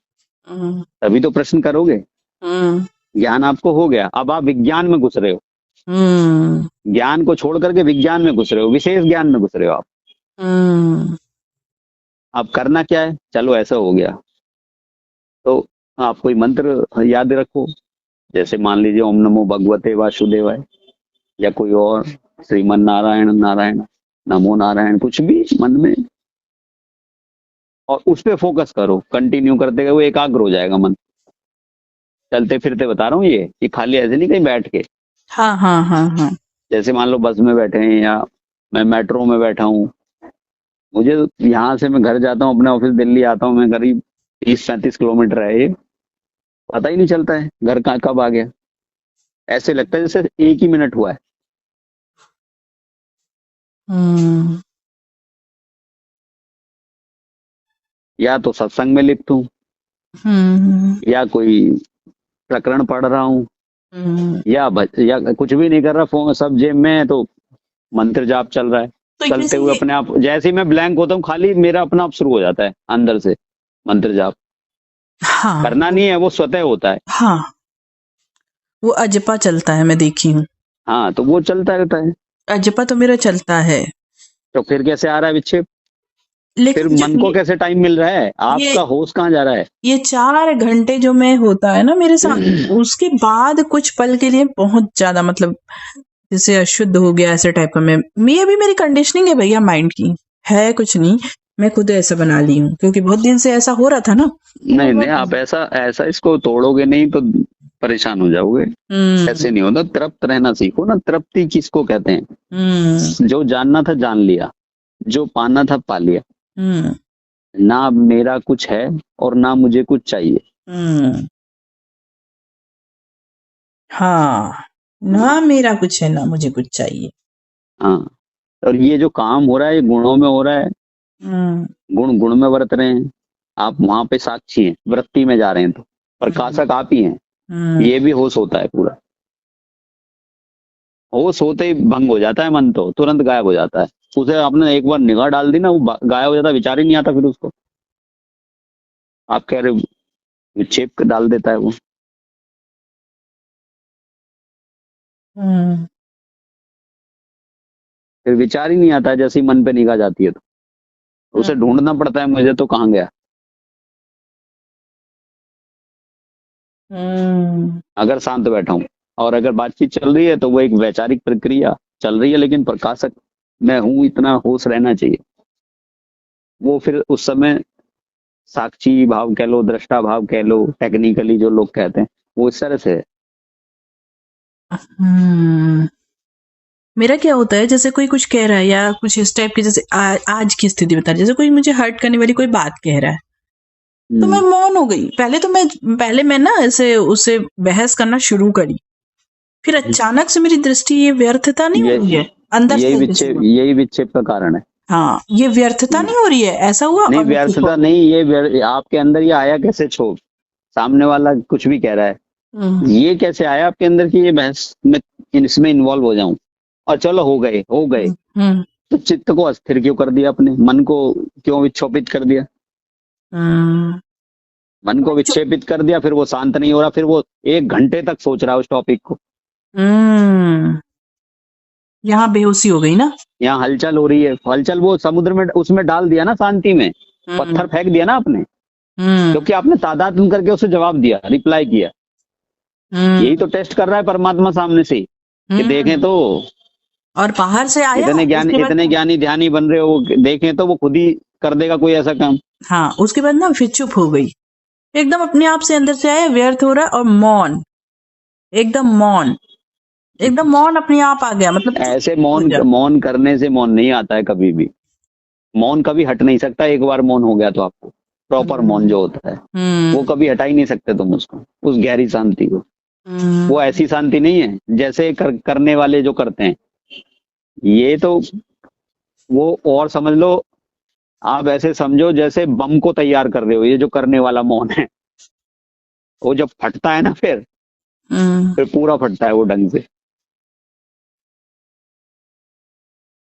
हम्म तभी तो प्रश्न करोगे। हम्म ज्ञान आपको हो गया, अब आप विज्ञान में घुस रहे हो। हम्म ज्ञान को छोड़ करके विज्ञान में घुस रहे हो, विशेष ज्ञान में घुस रहे हो आप। हम्म अब करना क्या है, चलो ऐसा हो गया तो आप कोई मंत्र याद रखो, जैसे मान लीजिए ओम नमो भगवते वासुदेवाय, या कोई और, श्रीमन नारायण नारायण, नमो नारायण, कुछ भी मन में, और उस पे फोकस करो। कंटिन्यू करते गए वो एकाग्र हो जाएगा मन। चलते फिरते बता रहा हूँ ये खाली ऐसे नहीं कहीं बैठ के। हाँ हाँ हाँ हाँ जैसे मान लो बस में बैठे हैं या मैं मेट्रो में बैठा हूँ, मुझे यहाँ से मैं घर जाता हूँ, अपने ऑफिस दिल्ली आता हूँ, मैं करीब 30-35 किलोमीटर है ये, पता ही नहीं चलता है घर का कब आ गया। ऐसे लगता है जैसे एक ही मिनट हुआ है। हम्म या तो सत्संग में लिप्त हूँ, हम्म या कोई प्रकरण पढ़ रहा हूँ, या कुछ भी नहीं कर रहा, फोन सब जेब में है तो मंत्र जाप चल रहा है। तो चलते जैसे हुए ये अपने आप, जैसे ही मैं ब्लैंक होता हूँ खाली मेरा अपना आप शुरू हो जाता है अंदर से मंत्र जाप। हाँ करना नहीं है, वो स्वतः होता है। हाँ वो अजपा चलता है, मैं देखी हूँ। हाँ तो वो चलता रहता है। अजपा तो मेरा चलता है। तो फिर कैसे आ रहा है विक्षेप? फिर लेकिन जो मन को कैसे टाइम मिल रहा है? ये आपका होश कहाँ जा रहा है? ये 4 घंटे जो मैं होता है ना मेरे साथ, उसके बाद कुछ पल के लिए बहुत ज्यादा मतलब जैसे अशुद्ध हो गया ऐसे टाइप का। मैं ये भी मेरी कंडीशनिंग है भैया, माइंड की है, कुछ नहीं। मैं खुद ऐसा बना ली हूँ क्योंकि बहुत दिन से ऐसा हो रहा था ना। नहीं नहीं, आप ऐसा ऐसा इसको तोड़ोगे नहीं तो परेशान हो जाओगे। ऐसे नहीं होता, तृप्त रहना सीखो ना। तृप्ति किसको कहते हैं? जो जानना था जान लिया, जो पाना था पा लिया। ना मेरा कुछ है और ना मुझे कुछ चाहिए। हाँ, ना मेरा कुछ है ना मुझे कुछ चाहिए। हाँ, और ये जो काम हो रहा है ये गुणों में हो रहा है। गुण गुण में बरत रहे हैं आप, वहां पे साक्षी हैं, वृत्ति में जा रहे हैं तो प्रकाशक आप ही हैं। ये भी होश होता है पूरा। होश होते ही भंग हो जाता है मन, तो तुरंत गायब हो जाता है। उसे आपने एक बार निगाह डाल दी ना, वो गायब हो जाता है, विचार ही नहीं आता फिर उसको। आप कह रहे हो विक्षेप डाल देता है वो। फिर विचार ही नहीं आता है, जैसे ही मन पे निगाह जाती है तो उसे ढूंढना पड़ता है, मुझे तो कहाँ गया। अगर शांत बैठा हूं और अगर बातचीत चल रही है तो वो एक वैचारिक प्रक्रिया चल रही है, लेकिन प्रकाशक मैं हूं, इतना होश रहना चाहिए। वो फिर उस समय साक्षी भाव कह लो, दृष्टा भाव कह लो, टेक्निकली जो लोग कहते हैं, वो इस तरह से है। मेरा क्या होता है, जैसे कोई कुछ कह रहा है या कुछ इस टाइप की, जैसे आज की स्थिति बता रही, जैसे कोई मुझे हर्ट करने वाली कोई बात कह रहा है तो मैं मौन हो गई। पहले मैं ना ऐसे उससे बहस करना शुरू करी फिर अचानक से मेरी दृष्टि ये व्यर्थता नहीं हो रही है अंदर से किसी को? यही विक्षेप का कारण है। हाँ, ये व्यर्थता नहीं हो रही है, ऐसा हुआ नहीं, और मैं चुप हो व्यर्थता गई। नहीं, ये आपके अंदर ये आया कैसे क्षोभ? सामने वाला कुछ भी कह रहा है, ये कैसे आया आपके अंदर कि ये बहस में इसमें इन्वॉल्व हो जाऊं? और चलो हो गए हम्म, तो चित्त को अस्थिर क्यों कर दिया? अपने मन को क्यों विक्षोभित कर दिया? हम्म, मन को मैं चुप। विक्षेपित कर दिया, फिर वो शांत नहीं हो रहा, फिर वो 1 घंटे तक सोच रहा है उस टॉपिक को। हम्म, यहाँ बेहोशी हो गई ना। यहाँ हलचल हो रही है, हलचल वो समुद्र में उसमें डाल दिया ना, शांति में पत्थर फेंक दिया ना आपने, क्योंकि आपने तादात्म्य करके उसे जवाब दिया, रिप्लाई किया। यही तो टेस्ट कर रहा है परमात्मा सामने से कि देखें तो और बाहर से आया इतने ज्ञानी ध्यानी बन रहे हो, देखें तो वो खुद ही कर देगा कोई ऐसा काम। हाँ, उसके बाद ना फिर चुप हो गई, एकदम अपने आप से अंदर से आया, व्यर्थ हो रहा है और मौन, एकदम मौन, एकदम मौन अपने आप आ गया, मतलब ऐसे मौन करने से मौन नहीं आता है कभी भी। मौन कभी हट नहीं सकता, एक बार मौन हो गया तो आपको प्रॉपर मौन जो होता है वो कभी हटा ही नहीं सकते तुम उसको, उस गहरी शांति को। वो ऐसी शांति नहीं है जैसे करने वाले जो करते हैं, ये तो वो, और समझ लो आप ऐसे समझो जैसे बम को तैयार कर रहे हो। ये जो करने वाला मौन है वो जब फटता है ना, फिर पूरा फटता है वो ढंग से।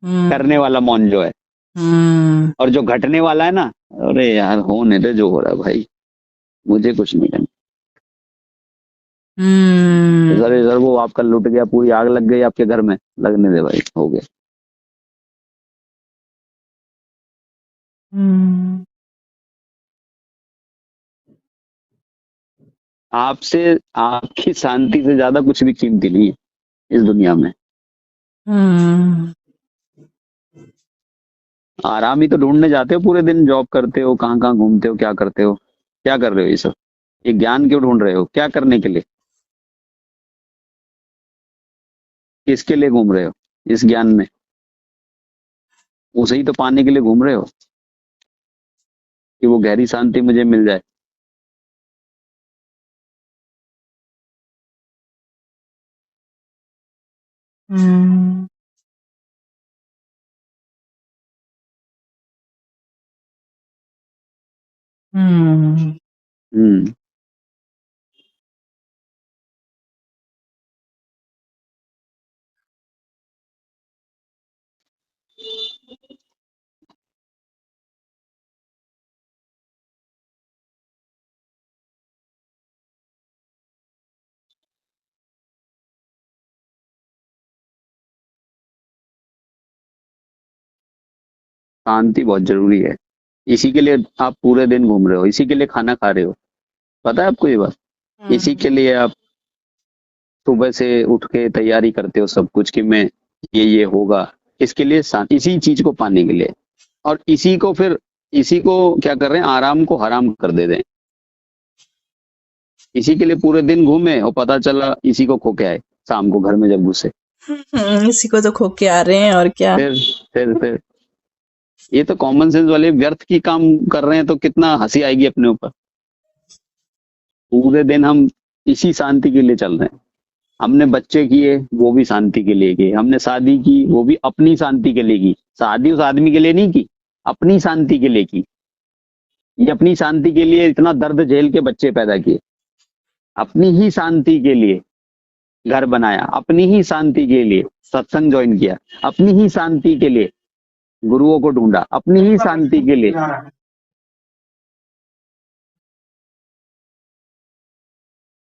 करने वाला मौन जो है, और जो घटने वाला है ना, अरे यार होने दे जो हो रहा है भाई, मुझे कुछ नहीं करना। इधर इधर वो आपका लुट गया, पूरी आग लग गई आपके घर में, लगने दे भाई, हो गया। आपसे, आपकी शांति से ज्यादा कुछ भी कीमती नहीं है इस दुनिया में। आराम ही तो ढूंढने जाते हो, पूरे दिन जॉब करते हो, कहाँ कहाँ घूमते हो, क्या करते हो, क्या कर रहे हो ये सब? ये ज्ञान क्यों ढूंढ रहे हो? क्या करने के लिए? किसके लिए घूम रहे हो इस ज्ञान में? उसे ही तो पाने के लिए घूम रहे हो कि वो गहरी शांति मुझे मिल जाए। हम्म। शांति बहुत जरूरी है, इसी के लिए आप पूरे दिन घूम रहे हो, इसी के लिए खाना खा रहे हो, पता है आपको ये बात? इसी के लिए आप सुबह से उठ के तैयारी करते हो सब कुछ कि मैं ये होगा, इसके लिए इसी चीज को पाने के लिए। और इसी को क्या कर रहे हैं, आराम को हराम कर दे रहे हैं। इसी के लिए पूरे दिन घूमे और पता चला इसी को खो के आए शाम को घर में जब घुसे। इसी को तो खो के आ रहे हैं और क्या। फिर ये तो कॉमन सेंस वाले व्यर्थ की काम कर रहे हैं, तो कितना हंसी आएगी अपने ऊपर। पूरे दिन हम इसी शांति के लिए चल रहे हैं। हमने बच्चे किए वो भी शांति के लिए किए, हमने शादी की वो भी अपनी शांति के लिए की। शादी उस आदमी के लिए नहीं की, अपनी शांति के लिए की। ये अपनी शांति के लिए इतना दर्द झेल के बच्चे पैदा किए, अपनी ही शांति के लिए घर बनाया, अपनी ही शांति के लिए सत्संग ज्वाइन किया, अपनी ही शांति के लिए गुरुओं को ढूंढा, अपनी ही शांति के लिए।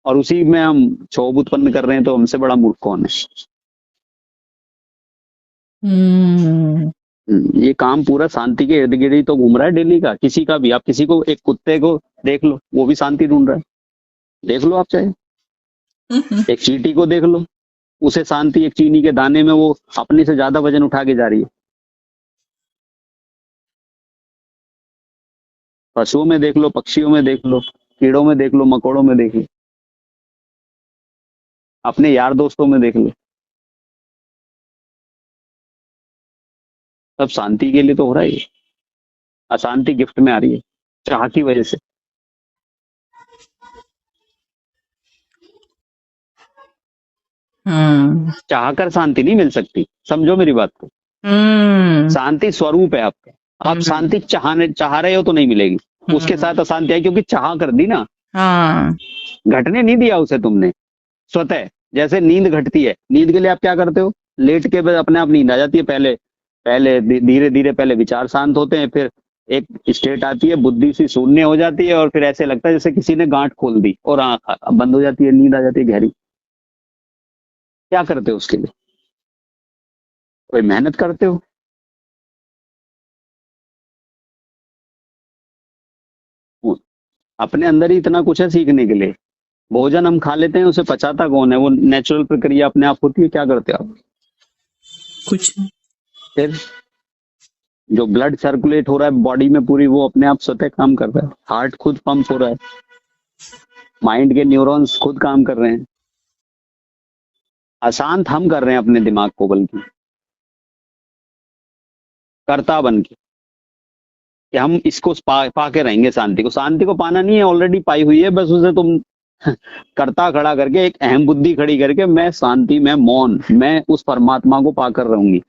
और उसी में हम क्षोभ उत्पन्न कर रहे हैं, तो हमसे बड़ा मूर्ख कौन है? ये काम पूरा शांति के इर्द गिर्द ही तो घूम रहा है डेली का, किसी का भी। आप किसी को, एक कुत्ते को देख लो, वो भी शांति ढूंढ रहा है, देख लो आप चाहे। एक चींटी को देख लो, उसे शांति, एक चीनी के दाने में वो अपने से ज्यादा वजन उठा के जा रही है। पशुओं में देख लो, पक्षियों में देख लो, कीड़ों में देख लो, मकोड़ों में देख लो, अपने यार दोस्तों में देख लो, सब शांति के लिए तो हो रहा है। ये अशांति गिफ्ट में आ रही है चाह की वजह से। चाहकर शांति नहीं मिल सकती, समझो मेरी बात को। शांति स्वरूप है आपका, आप शांति चाह रहे हो तो नहीं मिलेगी, उसके साथ अशांति आई क्योंकि चाह कर दी ना, घटने नहीं दिया उसे तुमने स्वतः। जैसे नींद घटती है, नींद के लिए आप क्या करते हो, लेट के बाद अपने आप नींद आ जाती है। पहले पहले धीरे धीरे पहले विचार शांत होते हैं, फिर एक स्टेट आती है, बुद्धि सी शून्य हो जाती है, और फिर ऐसे लगता है जैसे किसी ने गांठ खोल दी और आंख बंद हो जाती है, नींद आ जाती है गहरी। क्या करते हो उसके लिए, कोई मेहनत करते हो? अपने अंदर ही इतना कुछ है सीखने के लिए। भोजन हम खा लेते हैं, उसे पचाता कौन है? वो नेचुरल प्रक्रिया अपने आप होती है। क्या करते हो आप? कुछ नहीं। फिर जो ब्लड सर्कुलेट हो रहा है बॉडी में पूरी, वो अपने आप स्वतः काम कर रहा है। हार्ट खुद पंप हो रहा है, माइंड के न्यूरॉन्स खुद काम कर रहे हैं। अशांत हम कर रहे हैं अपने दिमाग को, बल्कि कर्ता बन के कि हम इसको पा के रहेंगे शांति को। शांति को पाना नहीं है, ऑलरेडी पाई हुई है, बस उसे तुम कर्ता खड़ा करके, एक अहम बुद्धि खड़ी करके, मैं शांति में मौन, मैं उस परमात्मा को पाकर रहूंगी।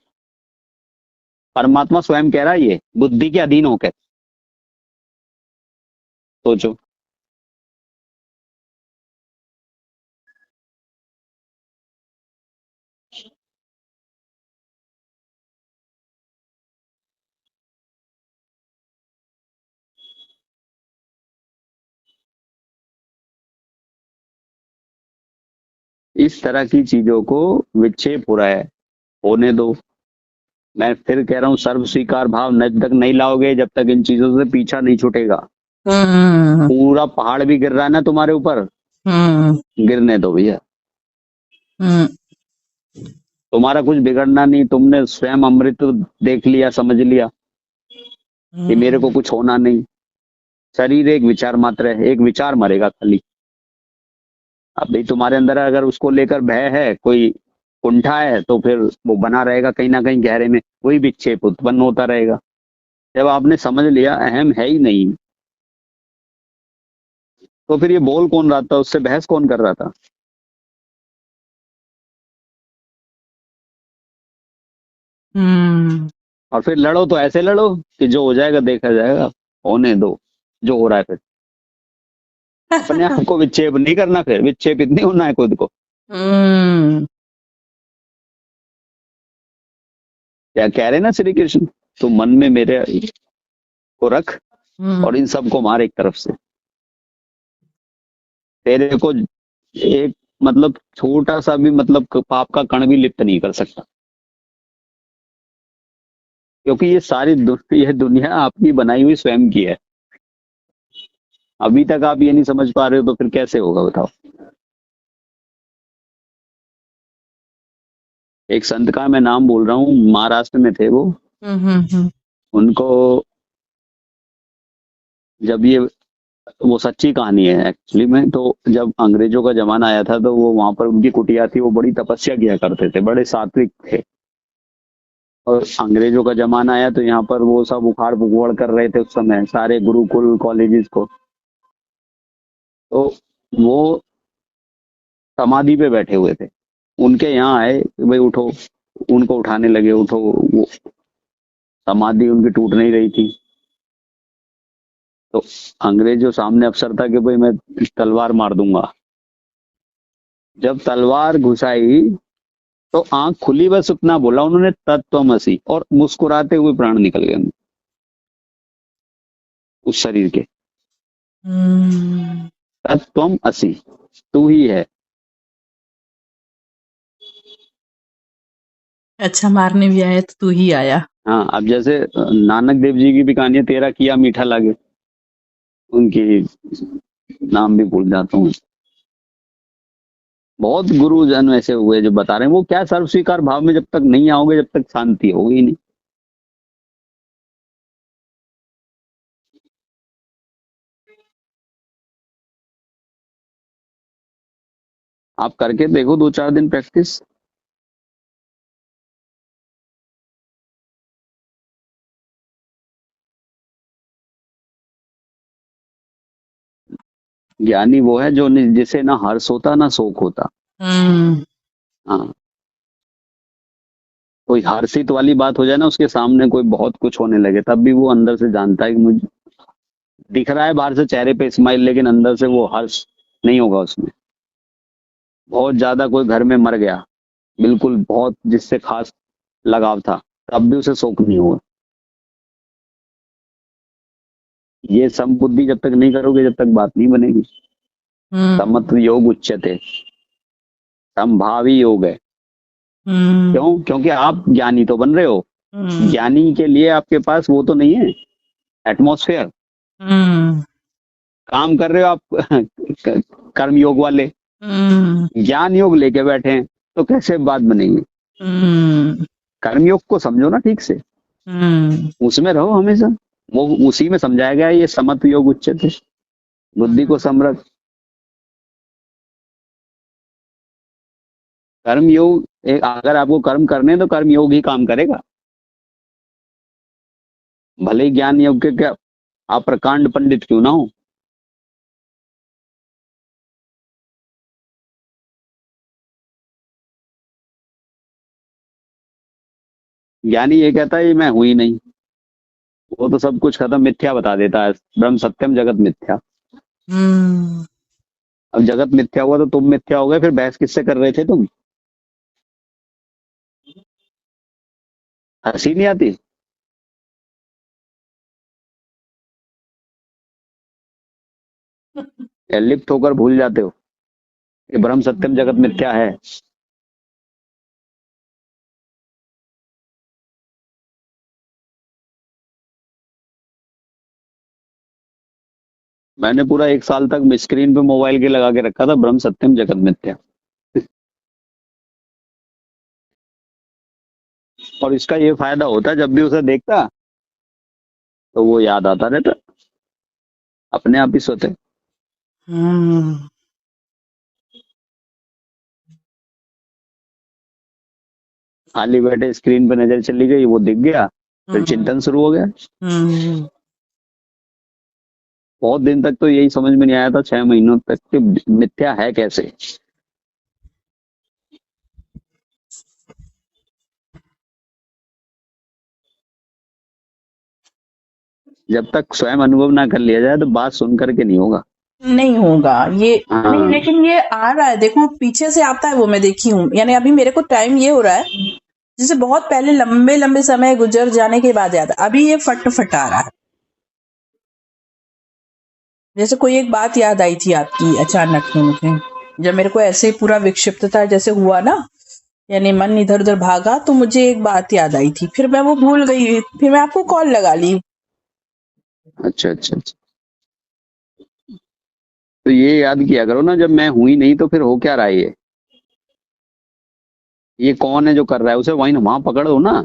परमात्मा स्वयं कह रहा है ये, बुद्धि के अधीन होकर। सोचो। इस तरह की चीजों को विक्षेप हो रहा है, होने दो। मैं फिर कह रहा हूँ, सर्व स्वीकार भाव जब तक नहीं लाओगे, जब तक इन चीजों से पीछा नहीं छूटेगा। पूरा पहाड़ भी गिर रहा है ना तुम्हारे ऊपर, गिरने दो भैया। तुम्हारा कुछ बिगड़ना नहीं, तुमने स्वयं अमृत देख लिया, समझ लिया कि मेरे को कुछ होना नहीं। शरीर एक विचार मात्र है, एक विचार मरेगा खाली। अभी तुम्हारे अंदर अगर उसको लेकर भय है, कोई कुंठा है, तो फिर वो बना रहेगा कहीं ना कहीं गहरे में, वही विक्षेप उत्पन्न होता रहेगा। जब आपने समझ लिया अहम है ही नहीं, तो फिर ये बोल कौन रहा था, उससे बहस कौन कर रहा था? और फिर लड़ो तो ऐसे लड़ो कि जो हो जाएगा देखा जाएगा, होने दो जो हो रहा है। फिर अपने आप को विक्षेप नहीं करना, फिर विक्षेपित नहीं होना है खुद को। क्या कह रहे ना श्री कृष्ण, तू मन में मेरे को रख और इन सबको मार एक तरफ से। तेरे को एक मतलब छोटा सा भी मतलब पाप का कण भी लिप्त नहीं कर सकता, क्योंकि ये सारी ये दुनिया आपकी बनाई हुई स्वयं की है। अभी तक आप ये नहीं समझ पा रहे हो तो फिर कैसे होगा बताओ। एक संत का मैं नाम बोल रहा हूँ, महाराष्ट्र में थे वो। उनको जब ये, वो सच्ची कहानी है एक्चुअली में, तो जब अंग्रेजों का जमाना आया था तो वो वहां पर उनकी कुटिया थी, वो बड़ी तपस्या किया करते थे, बड़े सात्विक थे। और अंग्रेजों का जमाना आया तो यहाँ पर वो सब उखाड़ पुखाड़ कर रहे थे उस समय, सारे गुरुकुल कॉलेजेस को। तो वो समाधि पे बैठे हुए थे, उनके यहाँ आए कि भाई उठो, उनको उठाने लगे, उठो। वो समाधि उनकी टूट नहीं रही थी। तो अंग्रेज जो सामने अफसर था कि भाई मैं तलवार मार दूंगा। जब तलवार घुसाई तो आंख खुली, बस उतना बोला उन्होंने, तत्त्वमसि, और मुस्कुराते हुए प्राण निकल गए उस शरीर के। तत्त्वमसि, तू ही है। अच्छा, मारने भी आया तो तू ही आया। हाँ, अब जैसे नानक देव जी की भी कहानी है, तेरा किया मीठा लागे, उनकी नाम भी भूल जाता हूँ। बहुत गुरुजन ऐसे हुए जो बता रहे हैं, वो क्या सर्व स्वीकार भाव में जब तक नहीं आओगे, जब तक शांति होगी नहीं। आप करके देखो 2-4 दिन प्रैक्टिस। ज्ञानी वो है जो जिसे ना हर्ष होता ना शोक होता। हाँ, कोई हार्सित वाली बात हो जाए ना उसके सामने, कोई बहुत कुछ होने लगे, तब भी वो अंदर से जानता है कि मुझे दिख रहा है बाहर से चेहरे पे स्माइल, लेकिन अंदर से वो हर्ष नहीं होगा उसमें। बहुत ज्यादा कोई घर में मर गया, बिल्कुल बहुत जिससे खास लगाव था, तब भी उसे शोक नहीं होगा। ये समबुद्धि जब तक नहीं करोगे, जब तक बात नहीं बनेगी। हम्म समत्व योग उच्चते, समभावी योग है। हम्म क्यों? क्योंकि आप ज्ञानी तो बन रहे हो। हम्म ज्ञानी के लिए आपके पास वो तो नहीं है एटमॉस्फेयर। हम्म काम कर रहे हो आप कर्म योग वाले, हम्म ज्ञान योग लेके बैठे हैं, तो कैसे बात बनेगी? हम्म कर्म योग को समझो ना ठीक से, हम्म उसमें रहो हमेशा। वो उसी में समझाया गया है, ये समत्व योग उच्चते, बुद्धि को समरख। कर्म योग अगर आपको कर्म करने हैं तो कर्म योग ही काम करेगा। भले ही ज्ञान योग के क्या आप प्रकांड पंडित क्यों ना हो। ज्ञानी ये कहता है ये मैं हुई नहीं, वो तो सब कुछ खत्म मिथ्या बता देता है, ब्रह्म सत्यम जगत मिथ्या। हम्म अब जगत मिथ्या हुआ तो तुम मिथ्या हो गए, फिर बहस किससे कर रहे थे तुम? हंसी नहीं आती? या लिप्त होकर भूल जाते हो कि ब्रह्म सत्यम जगत मिथ्या है? मैंने पूरा 1 साल तक स्क्रीन पे मोबाइल के लगा के रखा था, ब्रह्म सत्यम जगत मिथ्या। और इसका ये फायदा होता, जब भी उसे देखता तो वो याद आता रहता, अपने आप ही सोते। हम्म खाली बैठे स्क्रीन पे नजर चली गई, वो दिख गया, फिर हम्म चिंतन शुरू हो गया। हम्म बहुत दिन तक तो यही समझ में नहीं आया था, 6 महीनों तक कि मिथ्या है कैसे। जब तक स्वयं अनुभव ना कर लिया जाए तो बात सुन करके नहीं होगा। नहीं होगा ये। नहीं, हाँ। लेकिन ये आ रहा है, देखो पीछे से आता है वो, मैं देखी हूँ। यानी अभी मेरे को टाइम ये हो रहा है जिसे बहुत पहले लंबे लंबे समय गुजर जाने के बाद याद है, अभी ये फट फट आ रहा है। जैसे कोई एक बात याद आई थी आपकी अचानक से मुझे, जब मेरे को ऐसे ही पूरा विक्षिप्तता जैसे हुआ ना, यानी मन इधर उधर भागा, तो मुझे एक बात याद आई थी, फिर मैं वो भूल गई, फिर मैं आपको कॉल लगा ली। अच्छा अच्छा अच्छा। तो ये याद किया करो ना, जब मैं हुई नहीं तो फिर हो क्या रहा है ये कौन है जो कर रहा है, उसे वहीं वहां पकड़ दो ना।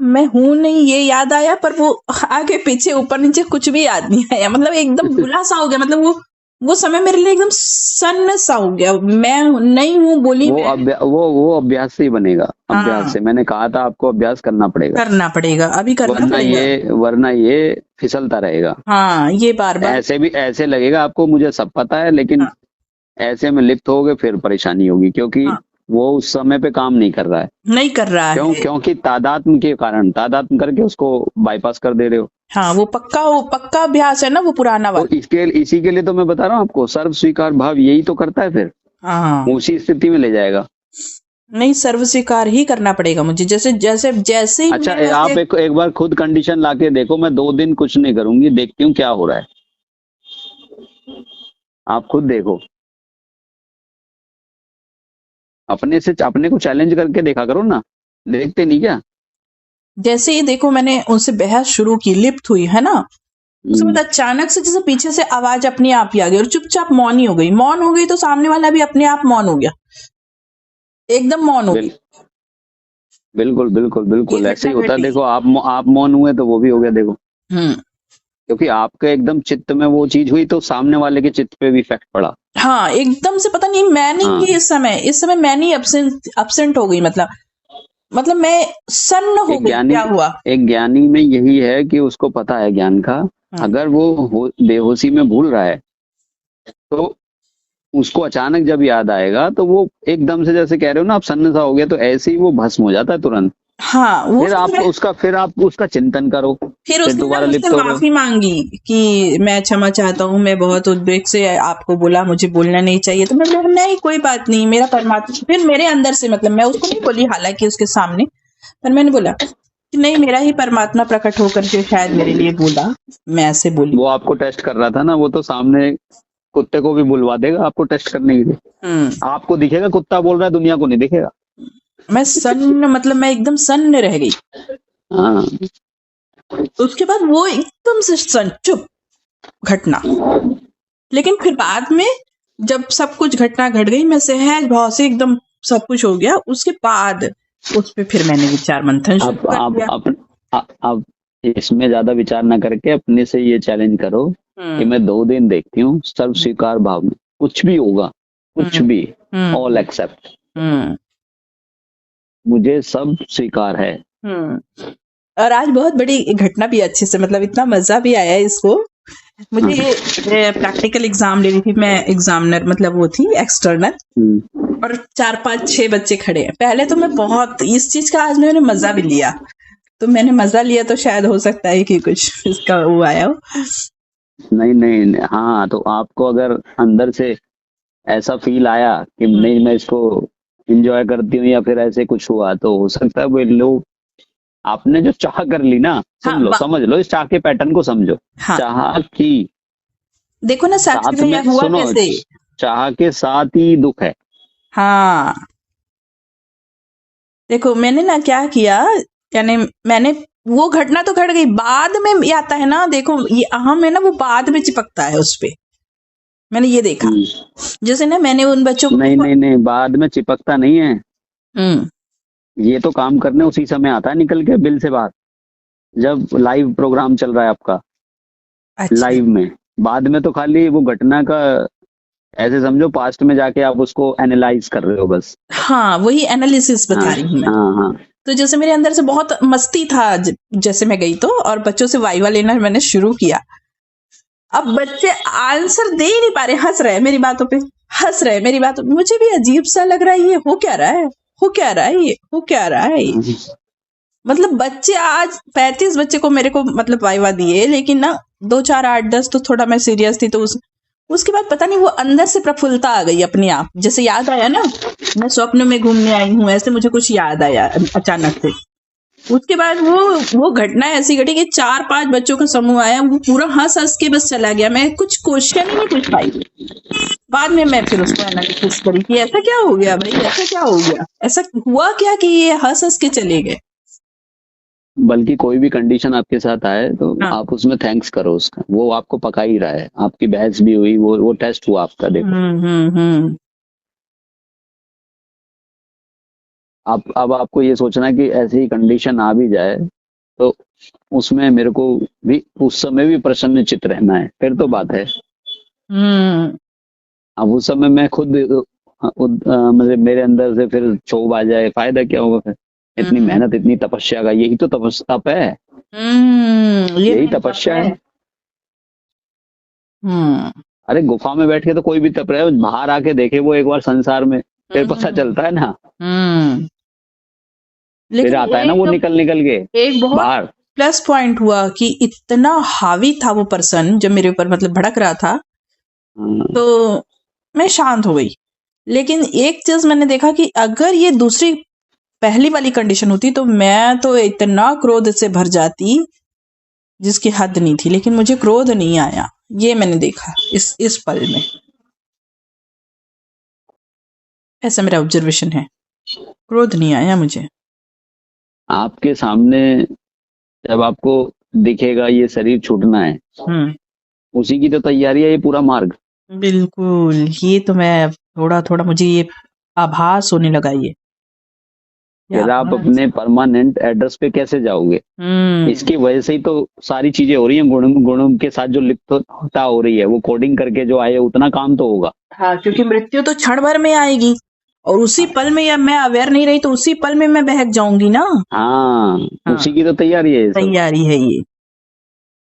मैं हूं नहीं ये याद आया, पर वो आगे पीछे ऊपर नीचे कुछ भी याद नहीं आया, मतलब एकदम भूला सा हो गया। मतलब वो समय मेरे लिए एकदम सन्न सा हो गया, मैं नहीं हूँ बोली वो मैं। वो अभ्यास से ही बनेगा, अभ्यास हाँ, से। मैंने कहा था आपको अभ्यास करना पड़ेगा, करना पड़ेगा, अभी करना वरना पड़ेगा। ये फिसलता रहेगा। हाँ, ये बार बार। ऐसे भी ऐसे लगेगा आपको मुझे सब पता है, लेकिन हाँ ऐसे में लिप्त होगे फिर परेशानी होगी, क्योंकि हाँ, वो उस समय पे काम नहीं कर रहा है। नहीं कर रहा क्यों? है। क्योंकि तादात्म्य के कारण, तादात्म्य करके उसको बाईपास कर दे रहे हो। हाँ, वो पक्का अभ्यास है ना, वो पुराना तो वाला। इसी के लिए तो मैं बता रहा हूँ आपको, सर्व स्वीकार भाव यही तो करता है, फिर हाँ, उसी स्थिति में ले जाएगा। नहीं, सर्व स्वीकार ही करना पड़ेगा मुझे, जैसे जैसे जैसे ही अच्छा, मैं ऐसे। आप एक बार खुद कंडीशन लाके देखो, मैं 2 दिन कुछ नहीं करूंगी, देखती हूँ क्या हो रहा है। आप खुद देखो, अपने को चैलेंज करके देखा करो ना, देखते नहीं क्या? जैसे ही देखो मैंने उनसे बहस शुरू की, लिप्त हुई है ना, उसके बाद हम्म, अचानक से जैसे पीछे से आवाज अपने आप ही आ गई और चुपचाप मौन ही हो गई। मौन हो गई तो सामने वाला भी अपने आप मौन हो गया, एकदम मौन हो बिल, गई। बिल्कुल बिल्कुल ये बिल्कुल ऐसे घटना ही होता है। घटी। देखो आप मौन हुए तो वो भी हो गया, देखो। हम्म क्योंकि आपके एकदम चित्त में वो चीज हुई तो सामने वाले के चित्त पे भी इफेक्ट पड़ा। हाँ, एकदम से पता नहीं मैं नहीं हाँ, थी इस समय मैं नहीं अपसेंट हो गई, मतलब मैं सन्न हो एक गई, ज्ञानी क्या हुआ। एक ज्ञानी में यही है कि उसको पता है ज्ञान का। हाँ अगर वो बेहोशी में भूल रहा है तो उसको अचानक जब याद आएगा तो वो एकदम से, जैसे कह रहे हो ना आप, सन्नाटा हो गया, तो ऐसे ही वो भस्म हो जाता है तुरंत। हाँ, वो फिर आप उसका चिंतन करो, फिर फिर उसने ना दोबारा मुझसे लिप्त हो गए। माफी मांगी कि मैं क्षमा चाहता हूँ, मैं बहुत उद्वेग से आपको बोला, मुझे बोलना नहीं चाहिए। तो मैं बोला नहीं कोई बात नहीं, मेरा परमात्मा, फिर मेरे अंदर से, मतलब मैं उसको नहीं बोली हालांकि उसके सामने, पर मैंने बोला कि नहीं, मेरा ही परमात्मा प्रकट होकर के शायद मेरे लिए बोला, मैं ऐसे बोली। वो आपको टेस्ट कर रहा था ना, वो तो सामने कुत्ते को भी बुलवा देगा आपको टेस्ट करने के लिए। आपको दिखेगा कुत्ता बोल रहा है, दुनिया को नहीं दिखेगा। मैं सन्न, मतलब मैं एकदम सन्न रह गई। हाँ, उसके बाद वो एकदम से चुप घटना। लेकिन फिर बाद में जब सब कुछ घटना घट गई, मैं सहज भाव से एकदम सब कुछ हो गया, उसके बाद उस पे फिर मैंने विचार मंथन शुरू कर दिया। आप इसमें ज्यादा विचार ना करके अपने से ये चैलेंज करो कि मैं 2 दिन देखती हूँ सर्व स्वीकार भाव में, कुछ भी होगा, कुछ भी, ऑल एक्सेप्ट, मुझे सब स्वीकार है। और आज बहुत बड़ी घटना भी अच्छे से, मतलब इतना मजा भी आया इसको। मुझे प्रैक्टिकल एग्जाम ले रही थी मैं, एग्जामिनर मतलब वो थी एक्सटर्नल, और 4 5 6 बच्चे खड़े हैं। पहले तो मैं बहुत इस चीज का आज मैंने मजा भी लिया, तो मैंने मजा लिया तो शायद हो सकता है कि कुछ इसका वो आया हो। नहीं, हाँ, तो आपको अगर अंदर से ऐसा फील आया कि नहीं मैं इसको एंजॉय करती हूँ, या फिर ऐसे कुछ हुआ, तो हो सकता है वो लोग, आपने जो चाह कर ली ना, समझ लो इस चाह के पैटर्न को समझो। चाह की, देखो ना साथ में हुआ कैसे, चाह के साथ ही दुख है। हाँ, देखो मैंने ना क्या किया, यानी मैंने, वो घटना तो घट गई, बाद में ये आता है ना, देखो ये अहम है ना, वो बाद में चिपकता है उस पे। मैंने ये देखा, जैसे ना मैंने उन बच्चों को, नहीं, बाद में चिपकता नहीं है। ये तो काम करने उसी समय आता है निकल के बिल से बाहर, जब लाइव प्रोग्राम चल रहा है आपका। अच्छा। लाइव में, बाद में तो खाली वो घटना का ऐसे समझो, पास्ट में जाके आप उसको एनालाइज कर रहे हो बस। हाँ, वही एनालिसिस बता रही हूँ मैं। हाँ। तो जैसे मेरे अंदर से बहुत मस्ती था, जैसे मैं गई तो, और बच्चों से वाइवा लेना मैंने शुरू किया। अब बच्चे आंसर दे ही नहीं पा रहे, हंस रहे मेरी बातों पे, हंस रहे मेरी बातों। मुझे भी अजीब सा लग रहा है, ये हो क्या रहा है, हो क्या रहा है, ये हो क्या रहा है। मतलब बच्चे आज 35 बच्चे को मेरे को मतलब वाइवा दिए, लेकिन ना 2 4 8 10 तो थोड़ा मैं सीरियस थी। तो उसके बाद पता नहीं वो अंदर से प्रफुल्लता आ गई अपने आप, जैसे याद आया ना मैं स्वप्न में घूमने आई हूँ, ऐसे मुझे कुछ याद आया अचानक से। उसके बाद वो घटना ऐसी घटी कि 4 5 बच्चों का समूह आया, वो पूरा हंस हंस के बस चला गया, मैं कुछ क्वेश्चन ही नहीं पूछ पाई। बाद में मैं फिर उसको एनालिसिस करी कि ऐसा क्या हो गया भाई, ऐसा क्या हो गया, ऐसा हुआ क्या कि ये हंस हंस के चले गए। बल्कि कोई भी कंडीशन आपके साथ आए तो आप उसमें थैंक्स करो उसका, वो आपको पका ही रहा है। आपकी बहस भी हुई, वो टेस्ट हुआ आपका, देखो। अब आपको ये सोचना कि ऐसी ही कंडीशन आ भी जाए तो उसमें मेरे को भी उस समय भी प्रसन्नचित्त रहना है, फिर तो बात है। अब उस समय मैं खुद मतलब मेरे अंदर से फिर क्षोभ आ जाए, फायदा क्या होगा फिर? इतनी मेहनत, इतनी तपस्या का, यही तो तप है। यही तपस्या है। अरे गुफा में बैठ के तो कोई भी तप रहा है, बाहर आके देखे वो एक बार संसार में, फिर पता चलता है ना। फिर आता है ना वो निकल के एक बहुत बाहर। प्लस पॉइंट हुआ कि इतना हावी था वो पर्सन जब मेरे ऊपर मतलब भड़क रहा था, तो मैं शांत हो गई। लेकिन एक चीज मैंने देखा कि अगर ये दूसरी पहली वाली कंडीशन होती तो मैं तो इतना क्रोध से भर जाती जिसकी हद नहीं थी। लेकिन मुझे क्रोध नहीं आया, ये मैंने देखा इस पल में। ऐसा मेरा ऑब्जर्वेशन है, क्रोध नहीं आया मुझे। आपके सामने जब आपको दिखेगा ये शरीर छूटना है, उसी की तो तैयारी है ये पूरा मार्ग। बिल्कुल, ये तो मैं थोड़ा मुझे ये आभास होने लगा। ये फिर आप अपने परमानेंट एड्रेस पे कैसे जाओगे? इसकी वजह से ही तो सारी चीजें हो रही हैं, गुणों के साथ जो लिप्तता हो रही है, वो कोडिंग करके जो आए उतना काम तो होगा। हाँ, क्योंकि मृत्यु तो क्षण भर में आएगी, और उसी पल में या मैं अवेयर नहीं रही तो उसी पल में मैं बहक जाऊंगी ना। हाँ, उसी की तो तैयारी है। तैयारी है ये,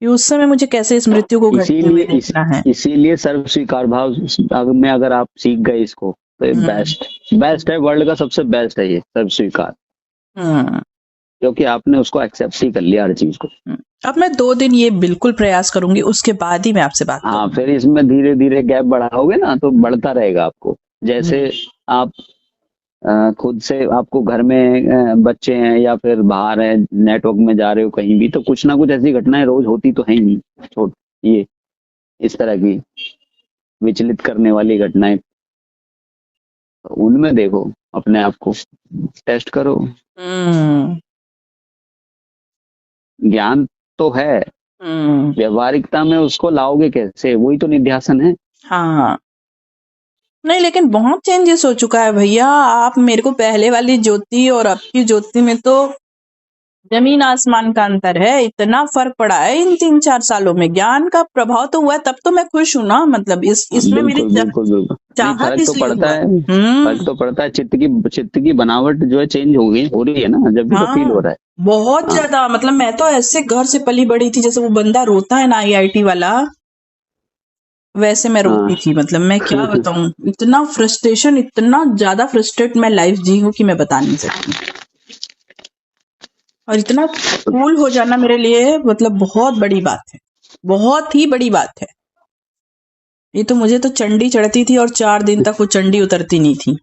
कि उस समय मुझे कैसे इस मृत्यु को घटते हुए इसीलिए देखना है। इसीलिए सर्व स्वीकार भाव में अगर आप सीख गए इसको तो ये बेस्ट है, वर्ल्ड का सबसे बेस्ट है ये सर्व स्वीकार, हम्म क्योंकि आपने उसको एक्सेप्ट ही कर लिया हर चीज को। अब मैं 2 दिन ये बिल्कुल प्रयास करूंगी, उसके बाद ही मैं आपसे बात हाँ, करूंगी। फिर इसमें धीरे धीरे गैप बढ़ाओगे ना तो बढ़ता रहेगा आपको। जैसे आप खुद से आपको घर में बच्चे हैं या फिर बाहर है, नेटवर्क में जा रहे हो कहीं भी, तो कुछ ना कुछ ऐसी घटनाएं रोज होती तो है ही, छोट ये इस तरह की विचलित करने वाली घटनाएं, तो उनमें देखो अपने आप को, टेस्ट करो। हम्म ज्ञान तो है, हम्म व्यवहारिकता में उसको लाओगे कैसे, वही तो निध्यासन है। हाँ, नहीं लेकिन बहुत चेंजेस हो चुका है भैया। आप मेरे को पहले वाली ज्योति और अब की ज्योति में तो जमीन आसमान का अंतर है। इतना फर्क पड़ा है इन 3-4 सालों में। ज्ञान का प्रभाव तो हुआ है, तब तो मैं खुश हूं ना। मतलब इसमें मेरी बिल्कुल बिल्कुल बिल्कुल, नहीं चाहत फर्क तो इसलिए पड़ता हुआ। है, फर्क तो पड़ता है। चित्त की बनावट जो है चेंज हो रही है ना, जब भी तो फील हो हाँ, रहा है। बहुत हाँ ज्यादा। मतलब मैं तो ऐसे घर से पली बड़ी थी, जैसे वो बंदा रोता है ना आईआईटी वाला, वैसे मैं हाँ रोती थी। मतलब मैं क्या बताऊं, इतना फ्रस्ट्रेशन, इतना ज्यादा फ्रस्ट्रेट मैं लाइफ जी हूँ कि मैं बता नहीं सकती। और इतना कूल हो जाना मेरे लिए मतलब बहुत बड़ी बात है, बहुत ही बड़ी बात है। ये तो मुझे तो चंडी चढ़ती थी और 4 दिन तक वो चंडी उतरती नहीं थी।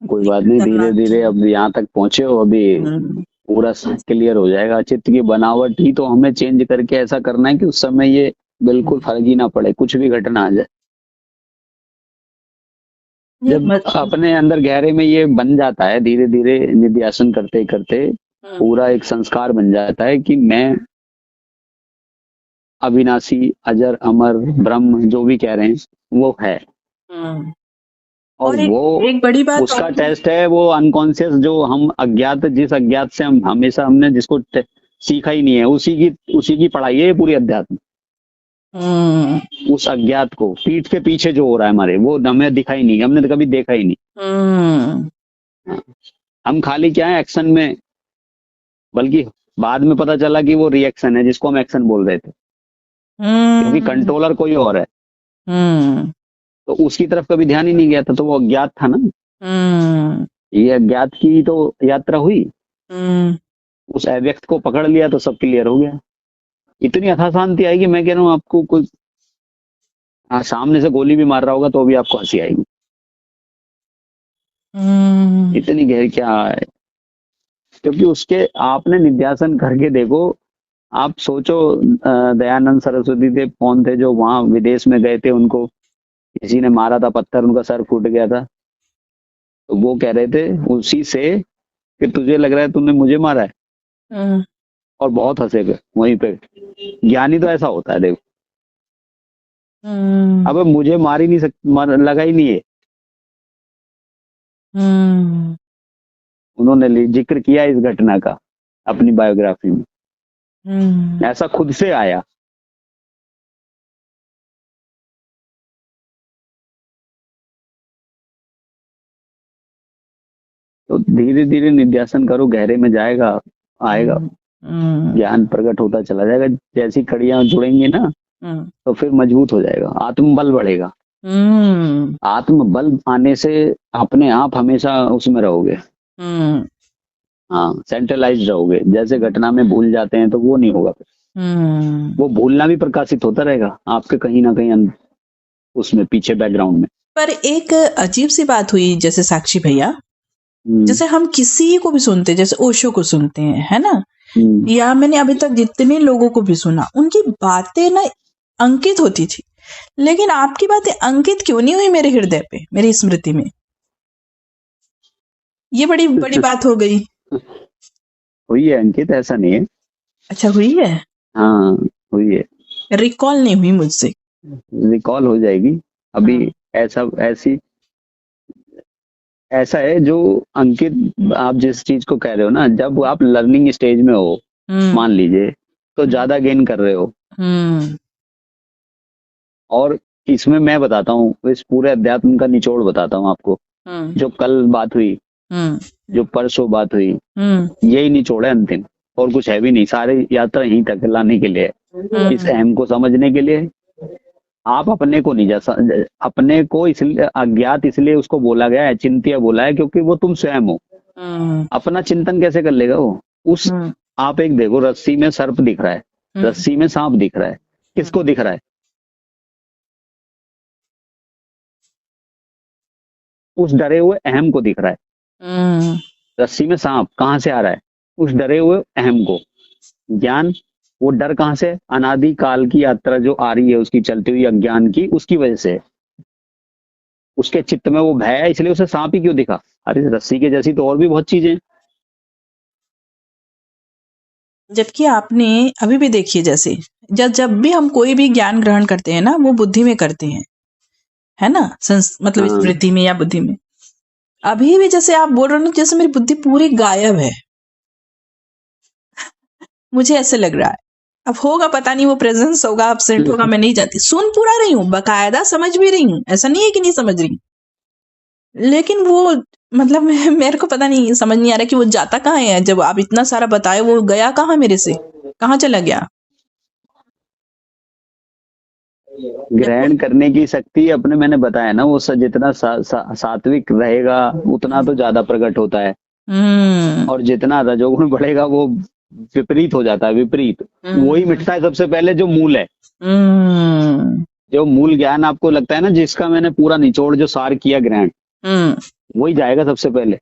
कोई इतनी बात नहीं, धीरे खतरनाक धीरे थी। अब यहाँ तक पहुंचे हो, अभी हम्म, पूरा क्लियर हो जाएगा। चित्त की बनावट ही तो हमें चेंज करके ऐसा करना है कि उस समय ये बिल्कुल फर्क ही ना पड़े, कुछ भी घटना आ जाए। ये जब अपने अंदर गहरे में ये बन जाता है, धीरे धीरे निध्यासन करते करते पूरा एक संस्कार बन जाता है कि मैं अविनाशी, अजर, अमर, ब्रह्म, जो भी कह रहे हैं वो है। हम्म। और और वो एक बड़ी बात उसका और टेस्ट है, वो अनकॉन्शियस, जो हम अज्ञात, जिस अज्ञात से हम हमेशा हमने जिसको सीखा ही नहीं है, उसी की पढ़ाई है ये पूरी अध्यात्म। उस अज्ञात को पीठ के पीछे जो हो रहा है हमारे, वो हमें दिखाई नहीं, हमने तो कभी देखा ही नहीं। हम खाली क्या है, एक्शन में, बल्कि बाद में पता चला कि वो रिएक्शन है जिसको हम एक्शन बोल रहे थे, क्योंकि कंट्रोलर कोई और है। तो उसकी तरफ कभी ध्यान ही नहीं गया था, तो वो अज्ञात था ना। ये अज्ञात की तो यात्रा हुई, उस अव्यक्त को पकड़ लिया तो सब क्लियर हो गया। इतनी अथा शांति आएगी, मैं कह रहा हूँ आपको, कोई सामने से गोली भी मार रहा होगा तो भी आपको हंसी आएगी। इतनी गहरी क्या है, क्योंकि उसके आपने निध्यासन करके देखो। आप सोचो, दयानंद सरस्वती थे, कौन थे जो वहां विदेश में गए थे, उनको किसी ने मारा था पत्थर, उनका सर फूट गया था, तो वो कह रहे थे उसी से कि तुझे लग रहा है तूने मुझे मारा है, और बहुत हंसे थे वहीं पे। ज्ञानी तो ऐसा होता है, देखो अब मुझे मार ही नहीं लगा ही नहीं है। उन्होंने जिक्र किया इस घटना का अपनी बायोग्राफी में, ऐसा खुद से आया। तो धीरे धीरे निध्यासन करो, गहरे में जाएगा, आएगा, ज्ञान प्रकट होता चला जाएगा। जैसी कड़ियां जुड़ेंगी ना तो फिर मजबूत हो जाएगा, आत्मबल बढ़ेगा। आत्मबल आने से अपने आप हमेशा उसमें रहोगे, हाँ, सेंट्रलाइज रहोगे। जैसे घटना में भूल जाते हैं तो वो नहीं होगा फिर। वो भूलना भी प्रकाशित होता रहेगा आपके कहीं ना कहीं उसमें पीछे बैकग्राउंड में। पर एक अजीब सी बात हुई, जैसे साक्षी भैया, जैसे हम किसी को भी सुनते, जैसे ओशो को सुनते हैं, है ना, या मैंने अभी तक जितने लोगों को भी सुना, उनकी बातें ना अंकित होती थी। लेकिन आपकी बातें अंकित क्यों नहीं हुई मेरे हृदय पे, मेरी स्मृति में? ये बड़ी बड़ी बात हो गई। हुई है अंकित, ऐसा नहीं है। अच्छा, हुई है? हाँ, हुई है। रिकॉल नहीं हुई मुझसे। रिकॉल हो जाएगी अभी। ऐसा है जो अंकित, आप जिस चीज को कह रहे हो ना, जब आप लर्निंग स्टेज में हो, मान लीजिए, तो ज्यादा गेन कर रहे हो। और इसमें मैं बताता हूँ, इस पूरे अध्यात्म का निचोड़ बताता हूँ आपको। जो कल बात हुई, जो परसों बात हुई, यही निचोड़ है अंतिम। और कुछ है भी नहीं, सारी यात्रा यहीं तक लाने के लिए है। इस अहम को समझने के लिए। आप अपने को नहीं जैसा, अपने को इसलिए अज्ञात इसलिए उसको बोला गया है, चिंत्य बोला है, क्योंकि वो तुम स्वयं हो। अपना चिंतन कैसे कर लेगा वो? उस आप एक देखो, रस्सी में सर्प दिख रहा है, रस्सी में सांप दिख रहा है, किसको दिख रहा है? उस डरे हुए अहम को दिख रहा है। रस्सी में सांप कहाँ से आ रहा है? उस डरे हुए अहम को। ज्ञान, वो डर कहाँ से? अनादि काल की यात्रा जो आ रही है उसकी, चलती हुई अज्ञान की, उसकी वजह से। उसके चित्त में वो भय है, इसलिए उसे सांप ही क्यों दिखा? अरे रस्सी के जैसी तो और भी बहुत चीजें हैं। जबकि आपने अभी भी देखिए, जैसे जब जब भी हम कोई भी ज्ञान ग्रहण करते हैं ना, वो बुद्धि में करते हैं, है ना, मतलब हाँ। स्मृति में या बुद्धि में। अभी भी जैसे आप बोल रहे हो ना, जैसे मेरी बुद्धि पूरी गायब है, मुझे ऐसे लग रहा है। अब होगा पता नहीं, वो प्रेजेंस होगा, एब्सेंट होगा, मैं नहीं जानती। सुन पूरा रही हूँ, बकायदा समझ भी रही हूँ, ऐसा नहीं है कि नहीं समझ रही, लेकिन वो मतलब मेरे को पता नहीं, समझ नहीं आ रहा कि वो जाता कहाँ है। जब आप इतना सारा बताए, वो गया कहाँ मेरे से, कहाँ चला गया? ग्रहण करने की शक्ति अपने, मैंने बताया ना, वो जितना सात्विक रहेगा उतना तो ज्यादा प्रकट होता है, और जितना रजोगुण बढ़ेगा वो विपरीत हो जाता है, विपरीत। वही मिटता है सबसे पहले, जो मूल है। जो मूल ज्ञान आपको लगता है ना, जिसका मैंने पूरा निचोड़ जो सार किया ग्रहण, वही जाएगा सबसे पहले।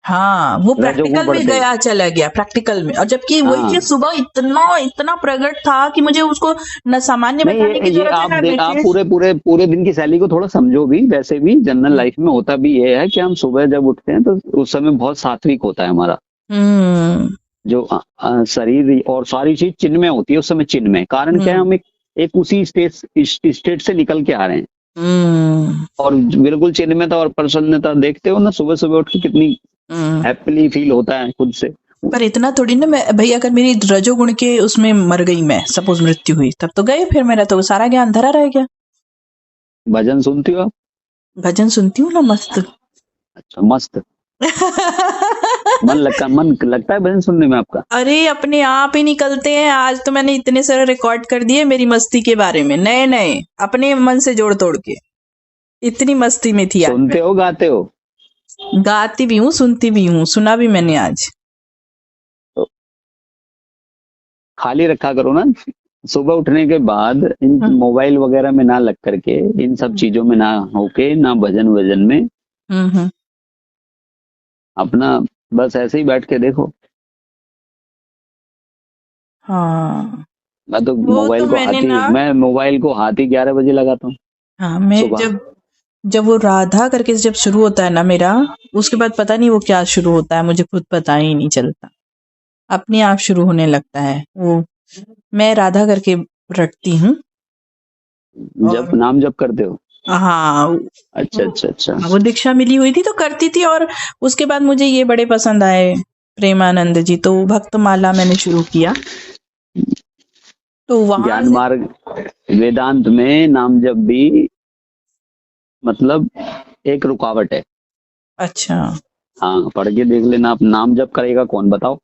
हाँ, वो प्रैक्टिकल में गया, चला गया प्रैक्टिकल में। और जबकि वही चीज सुबह इतना प्रकट था कि मुझे उसको न सामान्य बताने की जरूरत है। आप पूरे दिन की शैली को थोड़ा समझो भी। वैसे भी जनरल लाइफ में होता भी ये है कि हम सुबह जब उठते हैं तो उस समय बहुत सात्विक होता है हमारा जो शरीर और सारी चीज चिन्मय होती है उस समय। चिन्मय कारण क्या है? हम एक उसी स्टेट से निकल के आ रहे हैं, और बिल्कुल चिन्मयता और प्रसन्नता देखते हो ना, सुबह सुबह उठ के कितनी हैप्पीली फील होता है खुद से। पर इतना थोड़ी ना, मैं भाई अगर मेरी रजोगुण के उसमें मर गई, मैं सपोज मृत्यु हुई, तब तो गए, फिर मेरा तो सारा ज्ञान धरा रह गया। भजन सुनती हो आप? भजन सुनती हूँ ना, मस्त। अच्छा, मस्त। मन लगता है भजन सुनने में आपका? अरे अपने आप ही निकलते हैं। आज तो मैंने इतने सारे रिकॉर्ड कर दिए मेरी मस्ती के बारे में, नए नए, अपने मन से जोड़ तोड़ के। इतनी मस्ती में थी। सुनते हो, गाते हो? गाती भी हूँ, सुनती भी हूँ, सुना भी मैंने आज। तो खाली रखा करो ना सुबह उठने के बाद, इन मोबाइल वगैरह में ना लग करके, इन सब चीजों में ना होके, ना भजन में, अपना बस ऐसे ही बैठ के देखो। हाँ, मैं तो मोबाइल को हाथ ही 11 बजे लगाता हूँ। हाँ, मैं जब वो राधा करके जब शुरू होता है ना मेरा, उसके बाद पता नहीं वो क्या शुरू होता है, मुझे खुद पता ही नहीं चलता, अपने आप शुरू होने लगता है वो। मैं राधा करके रटती हूँ। जब नाम जप करते हो? हाँ। अच्छा। वो दीक्षा मिली हुई थी तो करती थी, और उसके बाद मुझे ये बड़े पसंद आए, प्रेमानंद जी, तो भक्तमाला मैंने शुरू किया। तो वहां ज्ञान मार्ग वेदांत में नाम जप भी मतलब एक रुकावट है। अच्छा, हाँ, पढ़ के देख लेना आप। नाम जप करेगा कौन, बताओ?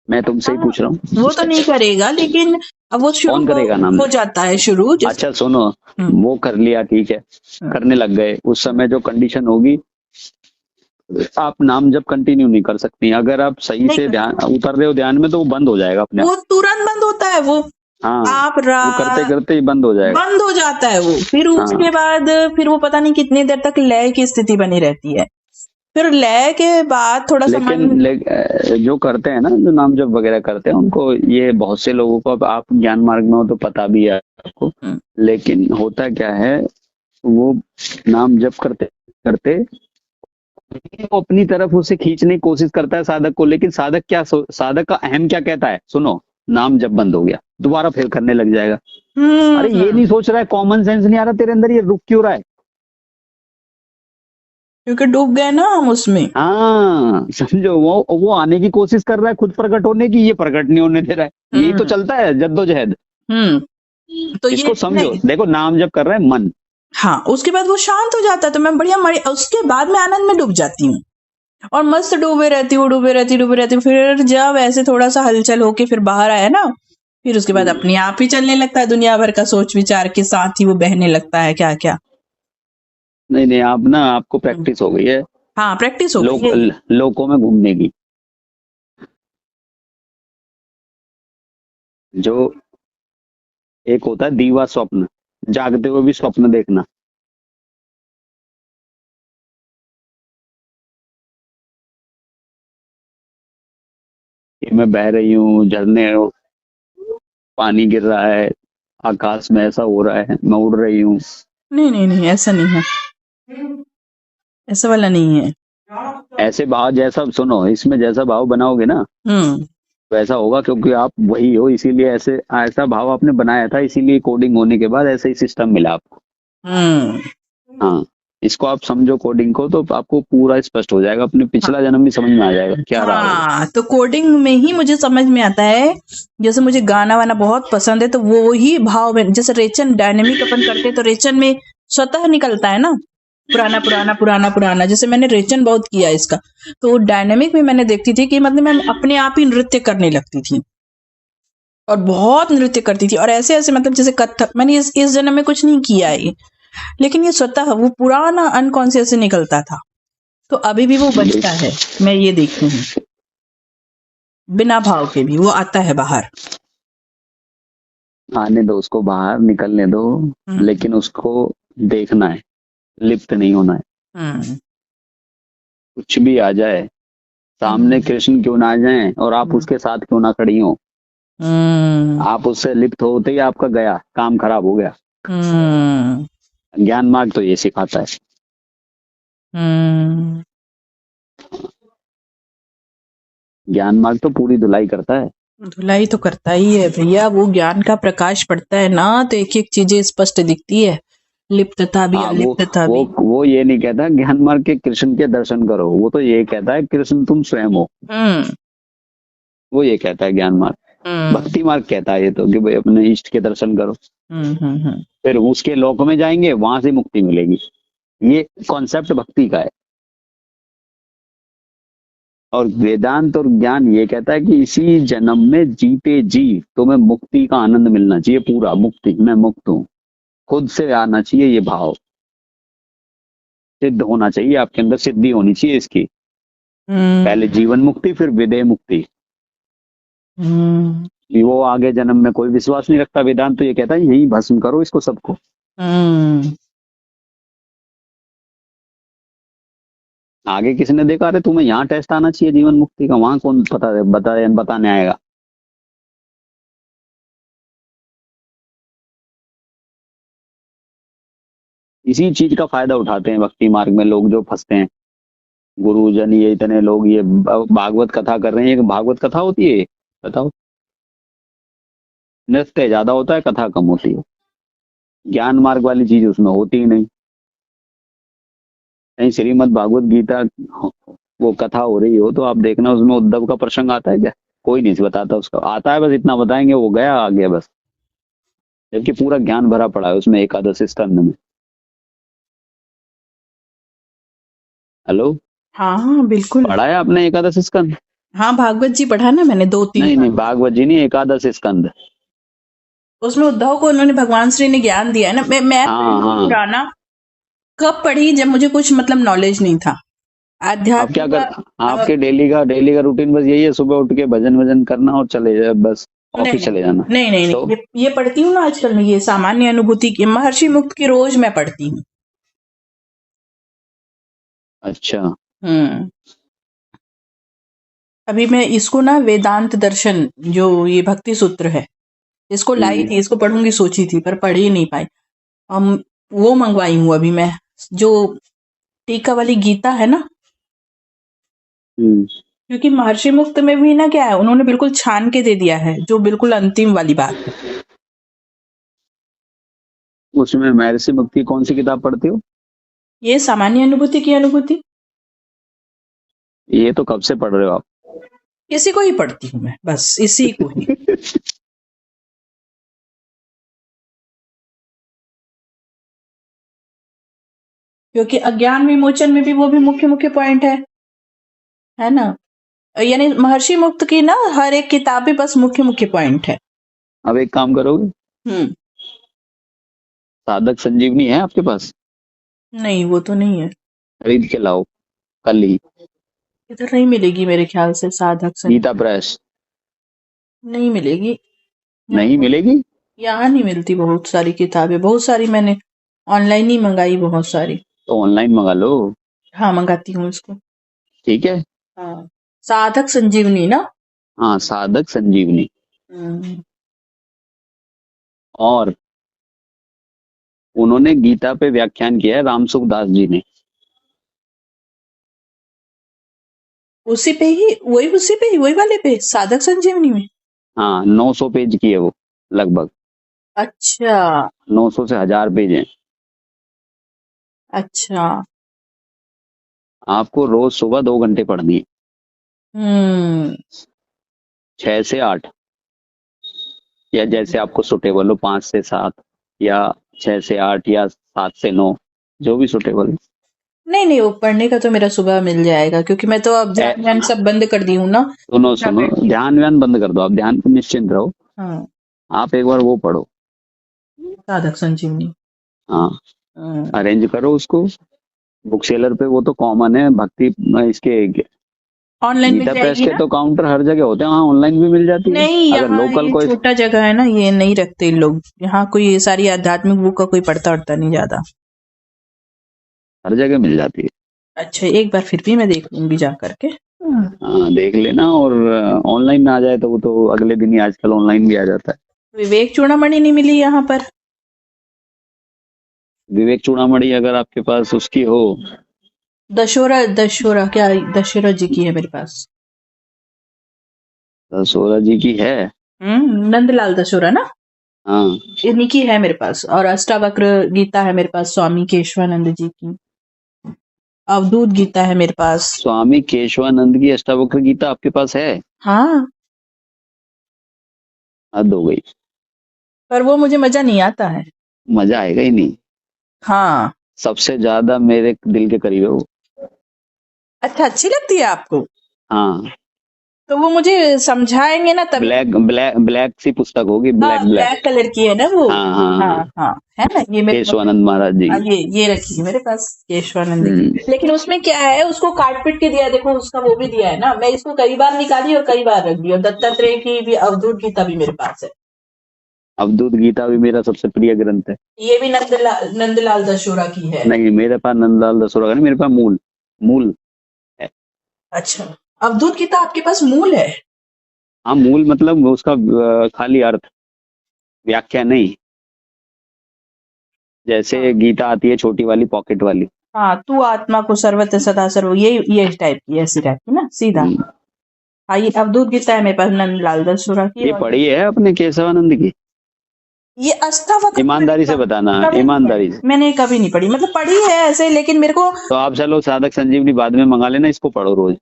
मैं तुमसे ही पूछ रहा हूँ। वो तो नहीं करेगा, लेकिन अब वो शुरू कौन करेगा? नाम हो जाता है शुरू। अच्छा सुनो, वो कर लिया, ठीक है, करने लग गए, उस समय जो कंडीशन होगी, आप नाम जब कंटिन्यू नहीं कर सकती। अगर आप सही से ध्यान उतर रहे हो ध्यान में, तो वो बंद हो जाएगा अपने आप। वो तुरंत बंद होता है वो। हाँ, आप वो करते करते ही बंद हो जाएगा, बंद हो जाता है वो। फिर उसके बाद फिर वो पता नहीं कितनी देर तक लय की स्थिति बनी रहती है। फिर लय के बाद थोड़ा सा जो करते हैं ना, जो नाम जप वगैरह करते हैं, उनको ये बहुत से लोगों को, अब आप ज्ञान मार्ग में हो तो पता भी है आपको, लेकिन होता क्या है, वो नाम जप करते करते वो अपनी तरफ उसे खींचने की कोशिश करता है साधक को, लेकिन साधक का अहम क्या कहता है? सुनो, नाम जब बंद हो गया, दोबारा फिर करने लग जाएगा। अरे ये नहीं सोच रहा है, कॉमन सेंस नहीं आ रहा तेरे अंदर, ये रुक क्यों रहा है? क्योंकि डूब गए ना हम उसमें। हाँ, समझो, वो आने की कोशिश कर रहा है खुद प्रकट होने की, ये प्रकट नहीं होने दे रहा है। यही तो चलता है जद्दोजहद। तो इसको समझो। देखो, नाम जब कर रहा है मन, हाँ, उसके बाद वो शांत हो जाता है, तो मैं बढ़िया उसके बाद मैं आनंद में डूब जाती हूँ। और मस्त डूबे रहती हूँ। फिर जब ऐसे थोड़ा सा हलचल होके फिर बाहर आया ना, फिर उसके बाद अपने आप ही चलने लगता है, दुनिया भर का सोच विचार के साथ ही वो बहने लगता है क्या क्या। नहीं नहीं, आप ना, आपको प्रैक्टिस हो गई है हाँ, प्रैक्टिस हो गई है। लोकों में घूमने की। जो एक होता है दीवा स्वप्न, जागते हुए भी स्वप्न देखना। कि मैं बह रही हूँ, झरने, पानी गिर रहा है, आकाश में ऐसा हो रहा है, मैं उड़ रही हूँ। नहीं नहीं नहीं, ऐसा नहीं है, ऐसा वाला नहीं है। ऐसे भाव जैसा, सुनो, इसमें जैसा भाव बनाओगे ना हम्म वैसा होगा, क्योंकि आप वही हो, इसीलिए ऐसे ऐसा भाव आपने बनाया था, इसीलिए कोडिंग होने के बाद ऐसा ही सिस्टम मिला आपको। हम्म हाँ, इसको आप समझो कोडिंग को, तो आपको पूरा स्पष्ट हो जाएगा, अपने हाँ पिछला जन्म भी समझ में आ जाएगा क्या रहा होगा। हाँ, तो कोडिंग में ही मुझे समझ में आता है। जैसे मुझे गाना वाना बहुत पसंद है, तो वो ही भाव में, जैसे रेचन डायनेमिक अपन करते हैं, तो रेचन में स्वतः निकलता है ना, पुराना पुराना पुराना पुराना। जैसे मैंने रेचन बहुत किया इसका, तो डायनेमिक में मैंने देखती थी कि मतलब मैं अपने आप ही नृत्य करने लगती थी, और बहुत नृत्य करती थी, और ऐसे ऐसे मतलब जैसे कथक। मैंने इस जन्म में कुछ नहीं किया है, लेकिन ये स्वतः वो पुराना अनकॉन्शियस से निकलता था, तो अभी भी वो बचता है। मैं ये देखती हूँ, बिना भाव के भी वो आता है बाहर। आने दो उसको, बाहर निकलने दो, हम्म लेकिन उसको देखना है, लिप्त नहीं होना है। हम्म कुछ भी आ जाए सामने, हम्म कृष्ण क्यों ना आ जाए और आप उसके साथ क्यों ना खड़ी हो, हम्म आप उससे लिप्त होते ही आपका गया, काम खराब हो गया। हम्म ज्ञान मार्ग तो ये सिखाता है। हम्म ज्ञान मार्ग तो पूरी धुलाई करता है। धुलाई तो करता ही है भैया, वो ज्ञान का प्रकाश पड़ता है ना, तो एक एक चीजें स्पष्ट दिखती है, लिप्तता भी हाँ, अलिप्तता भी। वो ये नहीं कहता ज्ञान मार्ग के कृष्ण के दर्शन करो, वो तो ये कहता है कृष्ण तुम स्वयं हो। हम्म वो ये कहता है ज्ञान मार्ग। हम्म भक्ति मार्ग कहता है ये तो, कि भाई अपने इष्ट के दर्शन करो, हम्म। फिर उसके लोक में जाएंगे, वहां से मुक्ति मिलेगी। ये कॉन्सेप्ट भक्ति का है। और वेदांत और ज्ञान ये कहता है कि इसी जन्म में जीते जी तुम्हें मुक्ति का आनंद मिलना चाहिए, पूरा मुक्ति, मैं मुक्त हूँ। खुद से आना चाहिए ये भाव, सिद्ध होना चाहिए आपके अंदर, सिद्धि होनी चाहिए इसकी। पहले हम्म जीवन मुक्ति, फिर विदेह मुक्ति। हम्म कि वो आगे जन्म में कोई विश्वास नहीं रखता, वेदांत तो ये कहता है यही भस्म करो इसको, सबको। हम्म आगे किसने देखा, अरे तुम्हें यहाँ टेस्ट आना चाहिए जीवन मुक्ति का, वहां कौन बताने आएगा। इसी चीज का फायदा उठाते हैं भक्ति मार्ग में लोग जो फंसते हैं। गुरुजन ये इतने लोग ये भागवत कथा कर रहे हैं, ये भागवत कथा होती है, बताओ। नृत्य ज्यादा होता है, कथा कम होती है। ज्ञान मार्ग वाली चीज उसमें होती ही नहीं। कहीं श्रीमद् भागवत गीता वो कथा हो रही हो तो आप देखना, उसमें उद्धव का प्रसंग आता है क्या? कोई नहीं बताता उसका, आता है बस इतना बताएंगे, वो गया आ गया बस। जबकि पूरा ज्ञान भरा पड़ा है उसमें, एकादश स्कंद में। हेलो, हाँ हाँ बिल्कुल। पढ़ा है आपने एकादश स्कंद? हाँ, भागवत जी पढ़ा ना मैंने, 2-3 नहीं बार। नहीं, भागवत जी नहीं, एकादश स्कंद। उसमें उद्धव को उन्होंने, भगवान श्री ने ज्ञान दिया है ना। मैं हाँ पढ़ी हूँ हाँ। पुराना, कब पढ़ी, जब मुझे कुछ मतलब नॉलेज नहीं था अब क्या आध्यात्म कर, का। अ, आपके डेली का रूटीन बस यही है, सुबह उठ के भजन वजन करना और चले जाए बस, नहीं ऑफिस नहीं चले जाना। नहीं नहीं तो नहीं, ये पढ़ती हूँ ना आजकल मैं, ये सामान्य अनुभूति की महर्षि मुक्त की रोज मैं पढ़ती हूँ। अच्छा। हम्म अभी मैं इसको ना, वेदांत दर्शन, जो ये भक्ति सूत्र है, इसको लाई हम्म थी, इसको पढ़ूंगी सोची थी, पर पढ़ ही नहीं पाई। हम वो मंगवाई हूँ अभी मैं, जो टीका वाली गीता है ना, हम्म। क्योंकि महर्षि मुक्त में भी ना क्या है, उन्होंने बिल्कुल छान के दे दिया है, जो बिल्कुल अंतिम वाली बात है। उसमें महर्षि मुक्ति कौन सी किताब पढ़ती हो? ये सामान्य अनुभूति की अनुभूति, ये तो कब से पढ़ रहे हो आप? इसी को ही पढ़ती हूँ मैं, बस इसी को ही। क्योंकि अज्ञान विमोचन में भी वो भी मुख्य मुख्य पॉइंट है। है ना। यानी महर्षि मुक्त की ना हर एक किताब में बस मुख्य मुख्य पॉइंट है। अब एक काम करोगे, हम्म। साधक संजीवनी है आपके पास? नहीं, वो तो नहीं है। खरीद के लाओ कल ही। इधर नहीं मिलेगी मेरे ख्याल से साधक गीता प्रेस। नहीं मिलेगी। नहीं मिलेगी? यहाँ नहीं मिलती बहुत सारी किताबें, बहुत सारी मैंने ऑनलाइन ही मंगाई, बहुत सारी। तो ऑनलाइन मंगा लो। हाँ, मंगाती हूँ इसको। ठीक है। हाँ, साधक संजीवनी ना। हाँ, साधक संजीवनी। हम्म। और उन्होंने गीता पे व्याख्यान किया है रामसुख दास जी ने। उसी पे ही, वही वाले पे, साधक संजीवनी में। हाँ, 900 पेज की है वो लगभग। अच्छा। 900 से 1000 पेज हैं। अच्छा। आपको रोज सुबह 2 घंटे पढ़नी है। हम्म। 6 से 8, या जैसे आपको सुटेबल हो, 5 से 7, या 6 से 8, या 7 से 9, जो भी सुटेबल हो। नहीं नहीं, वो पढ़ने का तो मेरा सुबह मिल जाएगा, क्योंकि मैं तो अब ध्यान व्यान सब बंद कर दी हूँ ना। सुनो सुनो, ध्यान व्यान बंद कर दो, आप ध्यान पे निश्चिंत रहो। हाँ, आप एक बार वो पढ़ो। साधक संजीवनी। हाँ, अरेंज करो उसको बुक सेलर पे, वो तो कॉमन है। भक्ति इसके ऑनलाइन मिल गीता प्रेस जाएगी के ना। तो काउंटर हर जगह होते हैं, वहाँ ऑनलाइन भी मिल जाती है। नहीं, अगर यहाँ लोकल ये कोई, छोटा जगह है ना, ये नहीं रखते लोग यहाँ, कोई ये सारी आध्यात्मिक बुक का कोई पढ़ता उड़ता नहीं ज्यादा। हर जगह मिल जाती है। अच्छा, एक बार फिर भी मैं देख लूंगी जा करके। हाँ, देख लेना। और ऑनलाइन में आ जाए तो वो तो अगले दिन ही आजकल ऑनलाइन भी आ जाता है। विवेक चूड़ामणि नहीं मिली यहाँ पर। विवेक चूड़ामणि अगर आपके पास उसकी हो, दशोरा क्या, दशोरा जी की है मेरे पास। तो सोरा जी की है। नंदलाल दशोरा ना। हाँ, इन्हीं की है मेरे पास। और अष्टावक्र गीता है मेरे पास, स्वामी केशवानंद जी की। अवधूत गीता है मेरे पास। स्वामी केशवानंद की अष्टावक्र गीता आपके पास है? हाँ, हद हो गई। पर वो मुझे मजा नहीं आता है। मजा आएगा ही नहीं। हाँ। सबसे ज्यादा मेरे दिल के करीब है वो। अच्छा, अच्छी लगती है आपको? हाँ, तो वो मुझे समझाएंगे ना तब। ब्लैक ब्लैक ब्लैक सी पुस्तक होगी, हाँ, ब्लैक ब्लैक। ब्लैक कलर की है ना वो। हाँ हाँ हाँ हाँ, हाँ, है ना, ये मेरे पास। केशवानंद महाराज जी हाँ, की। ये रखी है मेरे पास, केशवानंद की। हम्म। लेकिन उसमें क्या है, उसको काट पीट के दिया है, देखो उसका वो भी दिया है ना। मैं इसको कई बार निकाली और कई बार रख दी। और दत्तात्रेय की भी, अवधूत गीता भी मेरे पास है। अवधूत गीता भी मेरा सबसे प्रिय ग्रंथ है। ये भी नंदलाल दशोरा की है। नहीं, मेरे पास नंदलाल दसोरा का नहीं, मेरे पास मूल मूल है। अच्छा, अवधूत गीता आपके पास मूल है? हाँ, मूल मतलब उसका खाली अर्थ, व्याख्या नहीं। जैसे गीता आती है छोटी वाली पॉकेट वाली। हाँ, तू आत्मा को सर्वत्र सदा सर्व, ये टाइप की, ऐसी टाइप की ना, सीधा। हाँ, ये अवधूत गीता है मेरे पास, नंदलाल दशोरा की। ये पढ़ी है अपने केशवानंद की? ये अष्टावक्र ईमानदारी से बताना, कभी नहीं ईमानदारी पढ़ी। से। मैंने कभी नहीं पढ़ी, मतलब पढ़ी है ऐसे, लेकिन मेरे को। तो आप चलो साधक संजीवनी बाद में मंगा लेना, इसको पढ़ो रोज।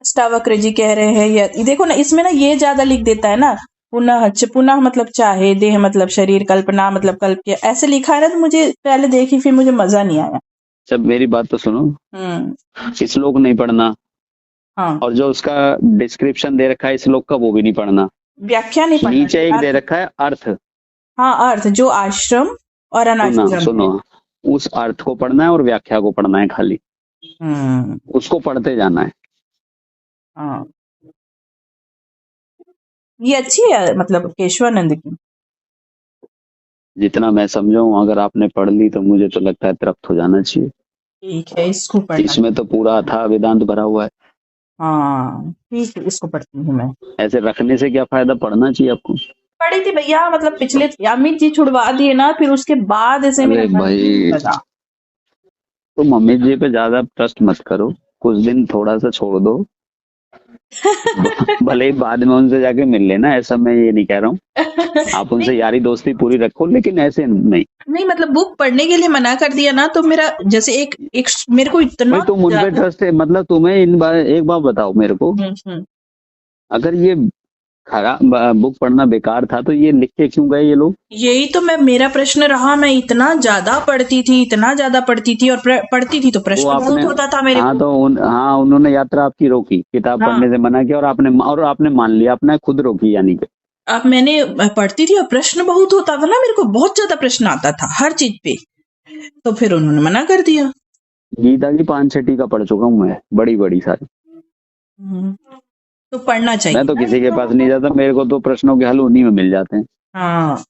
अष्टावक्र जी कह रहे हैं, या देखो ना, इसमें ना ये ज्यादा लिख देता है ना। पुनः मतलब चाहे, देह मतलब शरीर, कल्पना मतलब कल्प के, ऐसे लिखा है ना, तो मुझे पहले देखी, फिर मुझे मजा नहीं आया। सब मेरी बात तो सुनो। श्लोक नहीं पढ़ना। हाँ, और जो उसका डिस्क्रिप्शन दे रखा है श्लोक का, वो भी नहीं पढ़ना। व्याख्या नहीं पढ़ना। नीचे एक दे रखा है अर्थ। हाँ, अर्थ जो आश्रम और अनाश्रम सुनो, उस अर्थ को पढ़ना है और व्याख्या को पढ़ना है खाली। उसको पढ़ते जाना है। हाँ, ये अच्छी है मतलब केशवानंद की। जितना मैं समझा हूँ, अगर आपने पढ़ ली तो मुझे तो लगता है तृप्त हो जाना चाहिए। ठीक है, इसको पढ़ना। इसमें तो पूरा था वेदांत भरा हुआ है। हाँ, ठीक है, इसको पढ़ती हूँ मैं। ऐसे रखने से क्या फायदा, पढ़ना चाहिए आपको। पढ़ी थी भैया, मतलब पिछले अमित जी छुड़वा दिए ना, फिर उसके बाद ऐसे मेरा मन ही नहीं लगा। तो मम्मी जी पे ज्यादा ट्रस्ट मत करो, कुछ दिन थोड़ा सा छोड़ दो। भले ही बाद में उनसे जाके मिल लेना, ऐसा मैं ये नहीं कह रहा हूँ। आप उनसे यारी दोस्ती पूरी रखो, लेकिन ऐसे नहीं मतलब बुक पढ़ने के लिए मना कर दिया ना, तो मेरा जैसे एक मेरे को इतना। भाई, तुम उन पे ट्रस्ट है, मतलब तुम्हें एक बात बताओ मेरे को। अगर ये खराब बुक पढ़ना बेकार था, तो ये लिख के क्यों गए ये लोग? यही तो मेरा प्रश्न रहा। मैं इतना ज्यादा पढ़ती थी और पढ़ती थी तो वो प्रश्न बहुत आपने, होता था मेरे हाँ को। तो उन्होंने यात्रा आपकी रोकी, किताब हाँ, पढ़ने से मना किया, और आपने मान लिया, आपने खुद रोकी यानी कि। अब मैं पढ़ती थी और प्रश्न बहुत होता था ना, मेरे को बहुत ज्यादा प्रश्न आता था हर चीज पे, तो फिर उन्होंने मना कर दिया। गीता की 5-6 टीका पढ़ चुका हूँ मैं, बड़ी बड़ी सारी। तो पढ़ना चाहिए मैं तो ना किसी के गीता। पास नहीं जाता, मेरे को तो प्रश्नों के हल उन्हीं में मिल जाते हैं, हाँ,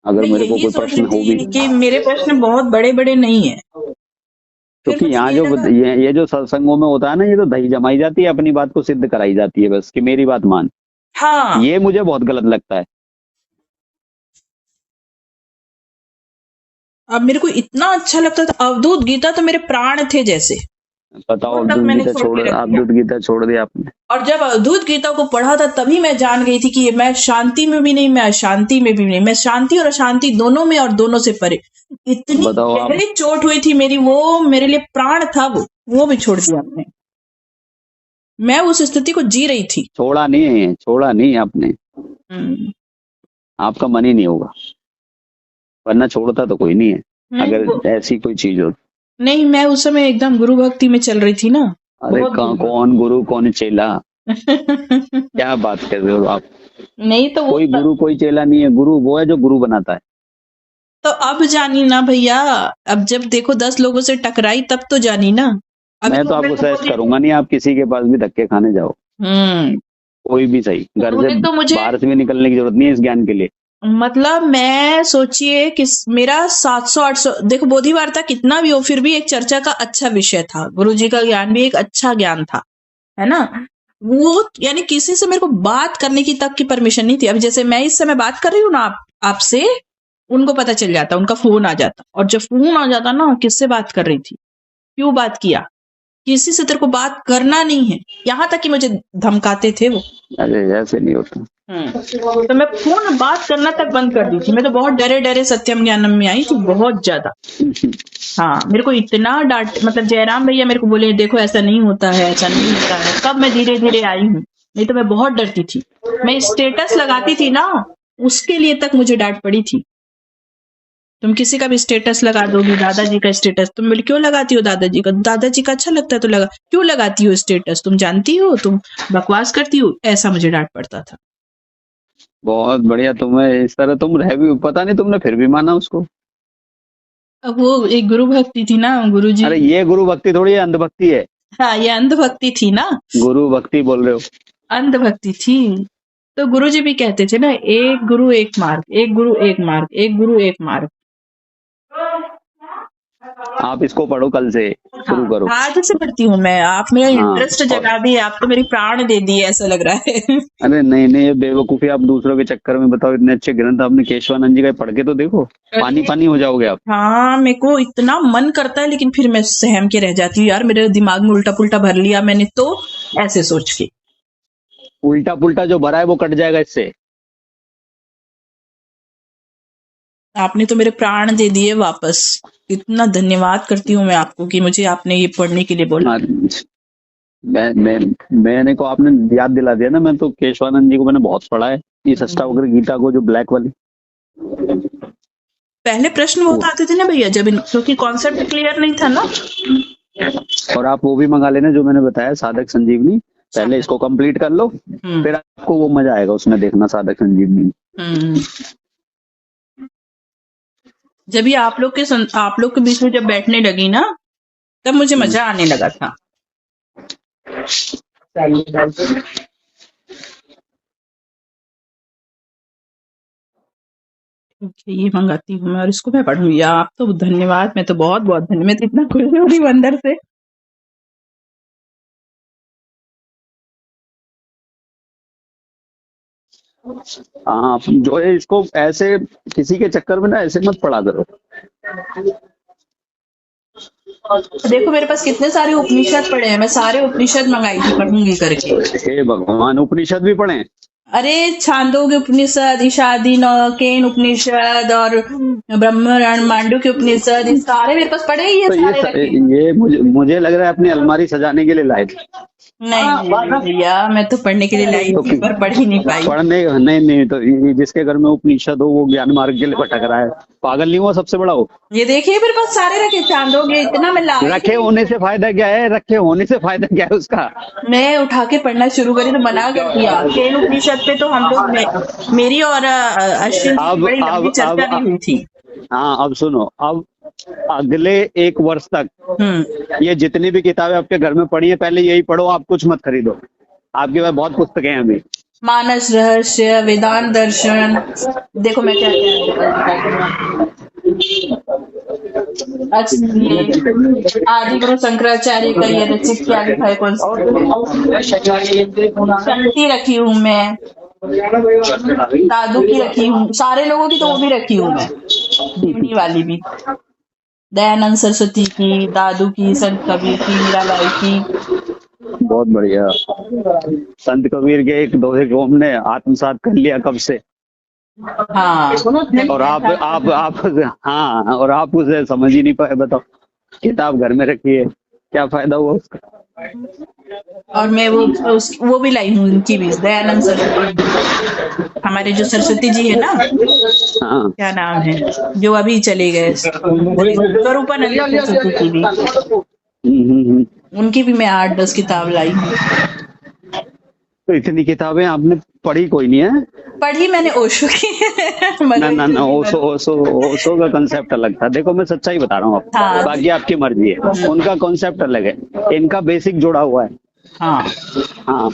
अगर मैं मेरे को यही कोई सोच प्रश्न रही हो भी। थी कि मेरे प्रश्न बहुत बड़े बड़े नहीं है। फिर क्योंकि मुझे यहाँ ये जो लगा, ये जो सत्संगों में होता है ना, ये तो दही जमाई जाती है, अपनी बात को सिद्ध कराई जाती है बस, कि मेरी बात मान। हाँ, ये मुझे बहुत गलत लगता है। अब मेरे को इतना अच्छा लगता था। अवधूत गीता तो मेरे प्राण थे जैसे, बताओ, वो तक अवधूत मैंने गीता छोड़ के रख दिया। अवधूत गीता छोड़ दिया आपने? और जब अवधूत गीता को पढ़ा था तभी मैं जान गई थी कि मैं शांति में भी नहीं, मैं अशांति में भी नहीं, मैं शांति और अशांति दोनों में और दोनों से परे। इतनी बताओ आप। गहरी चोट हुई थी मेरी, वो मेरे लिए प्राण था, वो भी छोड़ दिया आपने। मैं उस स्थिति को जी रही थी। छोड़ा नहीं आपने, हम्म, आपका मन ही नहीं होगा, वरना छोड़ता तो कोई नहीं है, नहीं अगर ऐसी कोई चीज हो। नहीं, मैं उस समय एकदम गुरु भक्ति में चल रही थी ना। अरे बहुत गुरु कौन गुरु कौन चेला, भक्ति। क्या बात कर रहे हो आप? नहीं तो वो कोई गुरु कोई चेला नहीं है, गुरु वो है जो गुरु बनाता है। तो अब जानी ना भैया। अब जब देखो 10 लोगों से टकराई तब तो जानी ना। अभी मैं तो आपको सजेस्ट करूंगा नहीं, आप किसी के पास भी धक्के खाने जाओ, हम्म, कोई भी सही, घर से उन्होंने तो मुझे, बाहर से भी निकलने की जरूरत नहीं है इस ज्ञान के लिए। मतलब मैं सोचिए कि मेरा 700-800, देखो बोधि वार्ता कितना भी हो फिर भी एक चर्चा का अच्छा विषय था। गुरुजी का ज्ञान भी एक अच्छा ज्ञान था, है ना। वो यानी किसी से मेरे को बात करने की तक की परमिशन नहीं थी। अब जैसे मैं इस समय बात कर रही हूँ ना आपसे, उनको पता चल जाता, उनका फोन आ जाता, और जब फोन आ जाता ना, किससे बात कर रही थी, क्यों बात किया, किसी से तेरे को बात करना नहीं है, यहाँ तक कि मुझे धमकाते थे वो। अरे ऐसे नहीं होता। तो मैं फोन बात करना तक बंद कर दी थी। मैं तो बहुत डरे सत्यम ज्ञानम में आई थी, बहुत ज्यादा। हाँ, मेरे को इतना डांट, मतलब जयराम भैया मेरे को बोले देखो ऐसा नहीं होता है, ऐसा नहीं होता है, तब मैं धीरे धीरे आई हूँ। नहीं तो मैं बहुत डरती थी। मैं स्टेटस लगाती थी ना, उसके लिए तक मुझे डांट पड़ी थी। तुम किसी का भी स्टेटस लगा दोगी, दादाजी का स्टेटस, तुम बोले क्यों लगाती हो दादाजी का, दादाजी का अच्छा लगता है तो लगा, क्यों लगाती हो स्टेटस, तुम जानती हो तुम बकवास करती हो, ऐसा मुझे डांट पड़ता था। बहुत बढ़िया, तुम्हें इस तरह तुम रह भी, पता नहीं तुमने फिर भी माना उसको। अब वो एक गुरु भक्ति थी ना, गुरु जी। अरे ये गुरु भक्ति थोड़ी है, अंधभक्ति है। हाँ, ये अंधभक्ति थी ना। गुरु भक्ति बोल रहे हो? अंधभक्ति थी। तो गुरु जी भी कहते थे ना, एक गुरु एक मार्ग, एक गुरु एक मार्ग, एक गुरु एक मार्ग। आप इसको पढ़ो, कल से शुरू करो। आज से पढ़ती हूँ मैं। आप मेरा इंटरेस्ट जगा दिए, आप तो मेरी प्राण दे दिए, ऐसा लग रहा है। अरे नहीं नहीं, ये बेवकूफी आप दूसरों के चक्कर में, बताओ इतने अच्छे ग्रंथ आपने केशवानंद जी का पढ़ के तो देखो, पानी पानी हो जाओगे आप। हाँ, मेरे को इतना मन करता है, लेकिन फिर मैं सहम के रह जाती हूँ यार, मेरे दिमाग में उल्टा पुल्टा भर लिया मैंने तो, ऐसे सोच के। उल्टा पुल्टा जो भरा है वो कट जाएगा इससे। आपने तो मेरे प्राण दे दिए वापस। इतना धन्यवाद करती हूँ मैं आपको कि मुझे आपने ये पढ़ने के लिए बोला। मैंने को आपने याद दिला दिया ना, मैं तो केशवानंद जी को मैंने बहुत पढ़ा है, इस अष्टावक्र गीता को, जो ब्लैक वाली। पहले प्रश्न बहुत आते थे ना भैया, जब क्योंकि कॉन्सेप्ट क्लियर नहीं था ना। और आप वो भी मंगा लेना जो मैंने बताया, साधक संजीवनी, पहले इसको कंप्लीट कर लो, फिर आपको वो मजा आएगा उसमें देखना, साधक संजीवनी। जब ये आप लोग के बीच में जब बैठने लगी ना, तब मुझे मजा आने लगा था। ये मंगाती हूँ मैं, और इसको मैं पढ़ूंगी। आप तो धन्यवाद, मैं तो बहुत बहुत धन्यवाद, मैं तो इतना खुश हो रही हूँ अंदर से। हाँ, जो है इसको ऐसे किसी के चक्कर में ना ऐसे मत पढ़ा करो। देखो मेरे पास कितने सारे उपनिषद पड़े हैं, मैं सारे उपनिषद मंगाई थी पढ़ूंगी करके। हे भगवान, उपनिषद भी पढ़े? अरे छांदोग्य उपनिषद, ईशादी केन उपनिषद और ब्रह्मपुराण मांडुक्य उपनिषद, ये सारे मेरे पास पड़े ही है। तो ये मुझे लग रहा है अपनी अलमारी सजाने के लिए लाए थे। नहीं भैया, मैं तो पढ़ने के लिए लाई तो थी पर पढ़ ही नहीं पाई। पढ़ने नहीं तो ये जिसके घर में उपनिषद हो वो ज्ञान मार्ग के लिए भटक रहा है, पागल नहीं हुआ सबसे बड़ा हो। ये देखिए मेरे पास सारे रखे चांदोगे, इतना मैं लाई रखे होने से फायदा क्या है, रखे होने से फायदा क्या है उसका। मैं उठा के पढ़ना शुरू करी तो मना कर दिया। केन उपनिषद पे तो हम लोग मेरी और अश्विन की बड़ी लंबी चर्चा भी हुई थी। हाँ अब सुनो, अब अगले 1 वर्ष तक ये जितनी भी किताबें आपके घर में पड़ी है पहले यही पढ़ो, आप कुछ मत खरीदो। आपके पास बहुत पुस्तकें हैं अभी। मानस रहस्य, वेदांत दर्शन, देखो मैं क्या आदि गुरु शंकराचार्य का ये रचित क्या लिखा है, कौन शक्ति रखी हूँ मैं, दादू की रखी हूँ, सारे लोगों की तो वो भी रखी हूँ मैं, जीवनी वाली भी, दयानंद सरस्वती की, दादू की, संत कबीर की, मीराबाई की। बहुत बढ़िया। संत कबीर के एक दोहे को हमने आत्मसात कर लिया कब से। हाँ और आप हाँ, और आप उसे समझ ही नहीं पाए। बताओ, किताब घर में रखी है, क्या फायदा हुआ उसका। और मैं वो भी लाई हूँ, उनकी भी, दयानंद सरस्वती, हमारे जो सरस्वती जी है ना, हाँ क्या नाम है, जो अभी चले गए, स्वरूपानंद सरस्वती की भी, उनकी भी मैं 8-10 किताब लाई हूँ। तो इतनी किताबें आपने पढ़ी कोई नहीं है? पढ़ी मैंने ओशो की। ना ओशो का कंसेप्ट अलग था। देखो मैं सच्चाई बता रहा हूँ आपको। हाँ। बाकी आपकी मर्जी है, उनका कंसेप्ट अलग है, इनका बेसिक जुड़ा हुआ है। हाँ हाँ,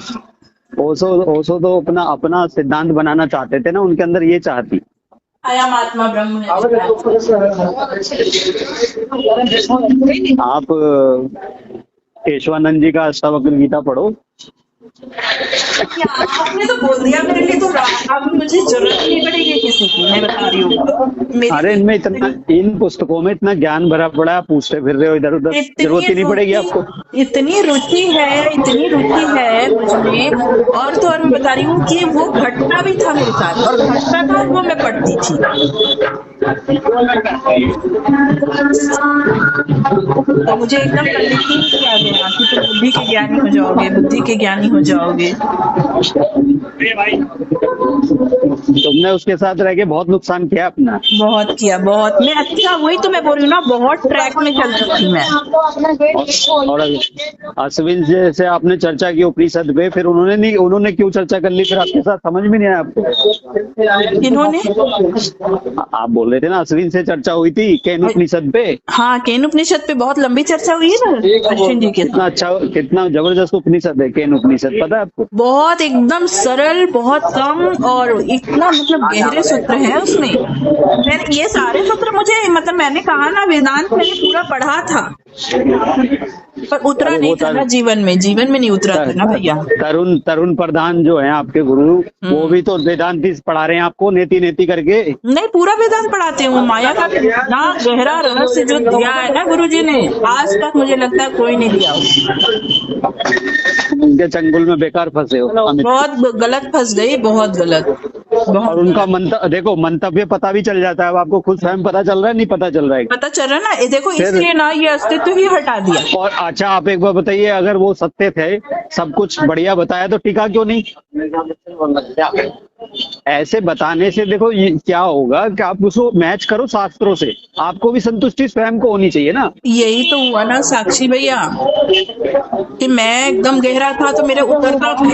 ओशो तो अपना सिद्धांत बनाना चाहते थे ना, उनके अंदर ये चाहती आयाम आत्मा ब्रह्म है। आप केशवानंद जी का अष्टावक्र गीता पढ़ो। आपने तो बोल दिया मेरे लिए, तो अब मुझे जरूरत नहीं पड़ेगी किसी की, मैं बता रही हूँ। अरे इनमें इतना, इन पुस्तकों में इतना ज्ञान भरा पड़ा है, पूछते फिर रहे हो इधर उधर, जरूरत ही नहीं पड़ेगी आपको। इतनी रुचि है मुझमें, और तो और मैं बता रही हूँ कि वो घटना भी था मेरे साथ, और घटना था वो मैं पढ़ती थी। तो मुझे एकदम कंडीशन किया गया कि तुम बुद्धि के ज्ञानी हो जाओगे, बुद्धि के ज्ञानी हो जाओगे। तुमने उसके साथ रह के बहुत नुकसान किया अपना। बहुत किया, बहुत। मैं अच्छा, वही तो मैं बोल रही हूँ ना, बहुत ट्रैक में चल रही थी मैं। और अश्विन से आपने चर्चा की उपनिषद पे, फिर उन्होंने क्यों चर्चा कर ली फिर आपके साथ, समझ में नहीं आया आपको? किन्होंने? आप बोल रहे थे ना अश्विन से चर्चा हुई थी केन उपनिषद पे। हाँ, केन उपनिषद पे बहुत लंबी चर्चा हुई है ना अश्विन जी के। कितना अच्छा, कितना जबरदस्त उपनिषद है केन उपनिषद, पता है आपको? बहुत एकदम सरल, बहुत कम, और इतना मतलब गहरे सूत्र है उसमें। मैंने ये सारे सूत्र मुझे, मतलब मैंने कहा ना, वेदांत मैंने पूरा पढ़ा था पर उतरा नहीं था ना जीवन में नहीं उतरा था ना भैया। तरुण प्रधान जो है आपके गुरु, वो भी तो वेदांत पढ़ा रहे हैं आपको, नेति करके। नहीं, पूरा वेदांत पढ़ाते हैं। माया का इतना गहरा रहस्य जो दिया है ना गुरुजी ने, आज तक मुझे लगता है कोई नहीं दिया। उनके चंगुल में बेकार फंसे हो, बहुत गलत फंस गई, बहुत गलत। और उनका देखो मंतव्य पता भी चल जाता है। अब आपको खुद स्वयं पता चल रहा है, नहीं पता चल रहा है? पता चल रहा है ना, देखो इसलिए ना ये अस्तित्व ही हटा दिया। और अच्छा आप एक बार बताइए, अगर वो सत्य थे, सब कुछ बढ़िया बताया, तो टीका क्यों नहीं? ऐसे बताने से देखो ये क्या होगा कि आप उसको मैच करो शास्त्रों से, आपको भी संतुष्टि स्वयं को होनी चाहिए ना। यही तो हुआ ना साक्षी भैया, कि मैं एकदम गहरा था तो मेरे उतरता था,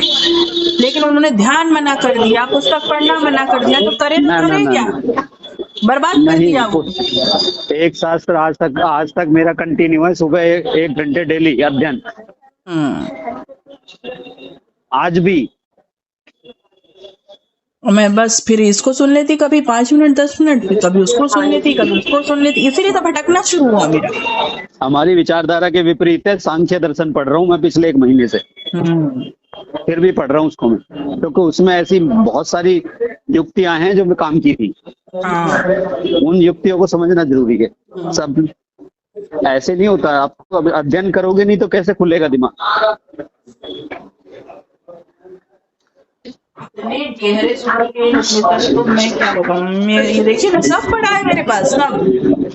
लेकिन उन्होंने ध्यान मना कर दिया, पुस्तक पढ़ना मना कर दिया, तो करे क्या, बर्बाद कर दिया वो। एक शास्त्र आज तक मेरा कंटिन्यू है, सुबह 1 घंटे डेली अध्ययन, आज भी। मैं बस फिर इसको सुन लेती, कभी 5 मिनट 10 मिनट, फिर कभी उसको सुन लेती, कभी उसको सुन लेती, इसीलिए तो भटकना शुरू हुआ मेरा। हमारी विचारधारा के विपरीत है। सांख्य दर्शन पढ़ रहा हूँ मैं पिछले 1 महीने से, फिर भी पढ़ रहा हूँ उसको मैं, क्योंकि उसमें ऐसी बहुत सारी युक्तियां हैं जो मैं काम की थी। उन युक्तियों को समझना जरूरी है। सब ऐसे नहीं होता, आप अध्ययन करोगे नहीं तो कैसे खुलेगा दिमाग? गहरे तो मैं क्या बताऊं, ये देखिए ना, सब पढ़ा है मेरे पास, सब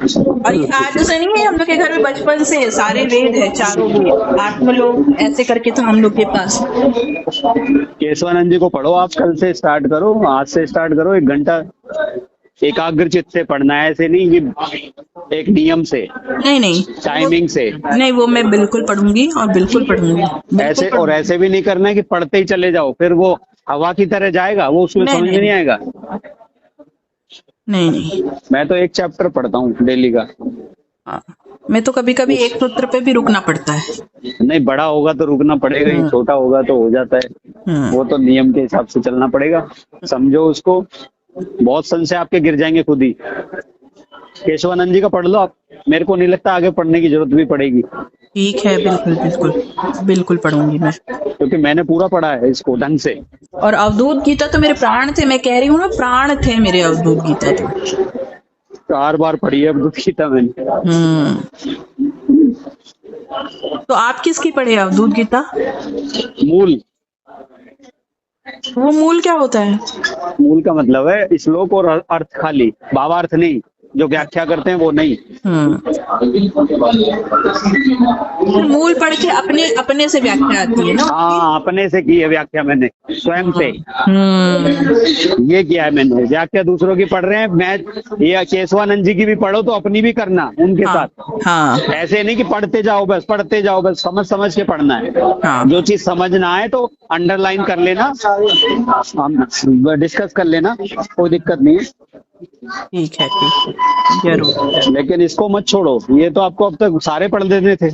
और ये आज से नहीं है, हम लोग के घर में बचपन से सारे वेद है, चारों वेद आत्मलोक ऐसे करके था हम लोग के पास। केशवानंद जी को पढ़ो, आप कल से स्टार्ट करो, आज से स्टार्ट करो, 1 घंटा एकाग्र चित्त से पढ़ना है, ऐसे नहीं कि एक नियम से, नहीं नहीं टाइमिंग से। नहीं, वो मैं बिल्कुल पढ़ूंगी और बिल्कुल पढ़ूंगी, बिल्कुल ऐसे और पढ़ूंगी। ऐसे भी नहीं करना है कि पढ़ते ही चले जाओ, फिर वो हवा की तरह जाएगा, वो उसमें नहीं समझ में नहीं नहीं आएगा। नहीं नहीं मैं तो एक चैप्टर पढ़ता हूँ डेली का। हाँ, मैं तो कभी कभी एक सूत्र पे भी रुकना पड़ता है। नहीं, बड़ा होगा तो रुकना पड़ेगा ही, छोटा होगा तो हो जाता है, वो तो नियम के हिसाब से चलना पड़ेगा। समझो उसको, बहुत संशय आपके गिर जाएंगे खुद ही। केशवानंद जी का पढ़ लो आप, मेरे को नहीं लगता आगे पढ़ने की जरूरत भी पड़ेगी। ठीक है, बिल्कुल बिल्कुल बिल्कुल पढ़ूंगी मैं, क्योंकि मैंने पूरा पढ़ा है इसको ढंग से। और अवधूत गीता तो मेरे प्राण थे, मैं कह रही हूँ ना, प्राण थे मेरे अवधूत गीता तो। 4 बार पढ़ी है अवधूत गीता मैंने। तो आप किसकी पढ़े अवधूत गीता? मूल। वो मूल क्या होता है? मूल का मतलब है श्लोक और अर्थ खाली, भावार्थ नहीं, जो व्याख्या करते हैं वो नहीं। मूल पढ़ के अपने अपने से व्याख्या आती है ना? हाँ, अपने से की है व्याख्या मैंने, स्वयं से। ये किया है मैंने, व्याख्या दूसरों की पढ़ रहे हैं, मैं ये केशवानंद जी की भी पढ़ो तो अपनी भी करना उनके साथ। हाँ ऐसे नहीं कि पढ़ते जाओ बस, पढ़ते जाओ बस, समझ समझ के पढ़ना है। जो चीज समझ ना आए तो अंडरलाइन कर लेना, डिस्कस कर लेना, कोई दिक्कत नहीं है। ठीक है, ठीक है, जरूर। लेकिन इसको मत छोड़ो, ये तो आपको अब तक सारे पढ़ देने थे।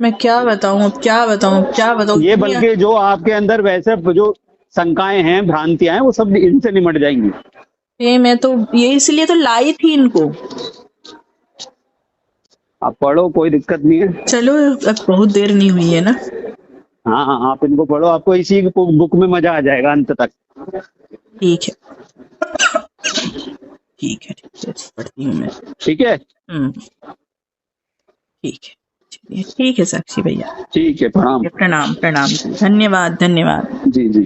मैं क्या बताऊं, क्या बताऊं ये बल्कि जो आपके अंदर वैसे जो शंकाएं हैं, भ्रांतियां हैं, वो सब इनसे निमट जाएंगी। ये मैं तो ये इसलिए तो लाई थी इनको। आप पढ़ो, कोई दिक्कत नहीं है। चलो, अब बहुत देर नहीं हुई है ना? हाँ हाँ, आप इनको पढ़ो, आपको इसी बुक में मजा आ जाएगा अंत तक। ठीक है, ठीक है, ठीक है, पढ़ती हूँ मैं। ठीक है, ठीक है, चलिए, ठीक है साक्षी भैया। ठीक है, प्रणाम। प्रणाम प्रणाम, धन्यवाद धन्यवाद। जी जी।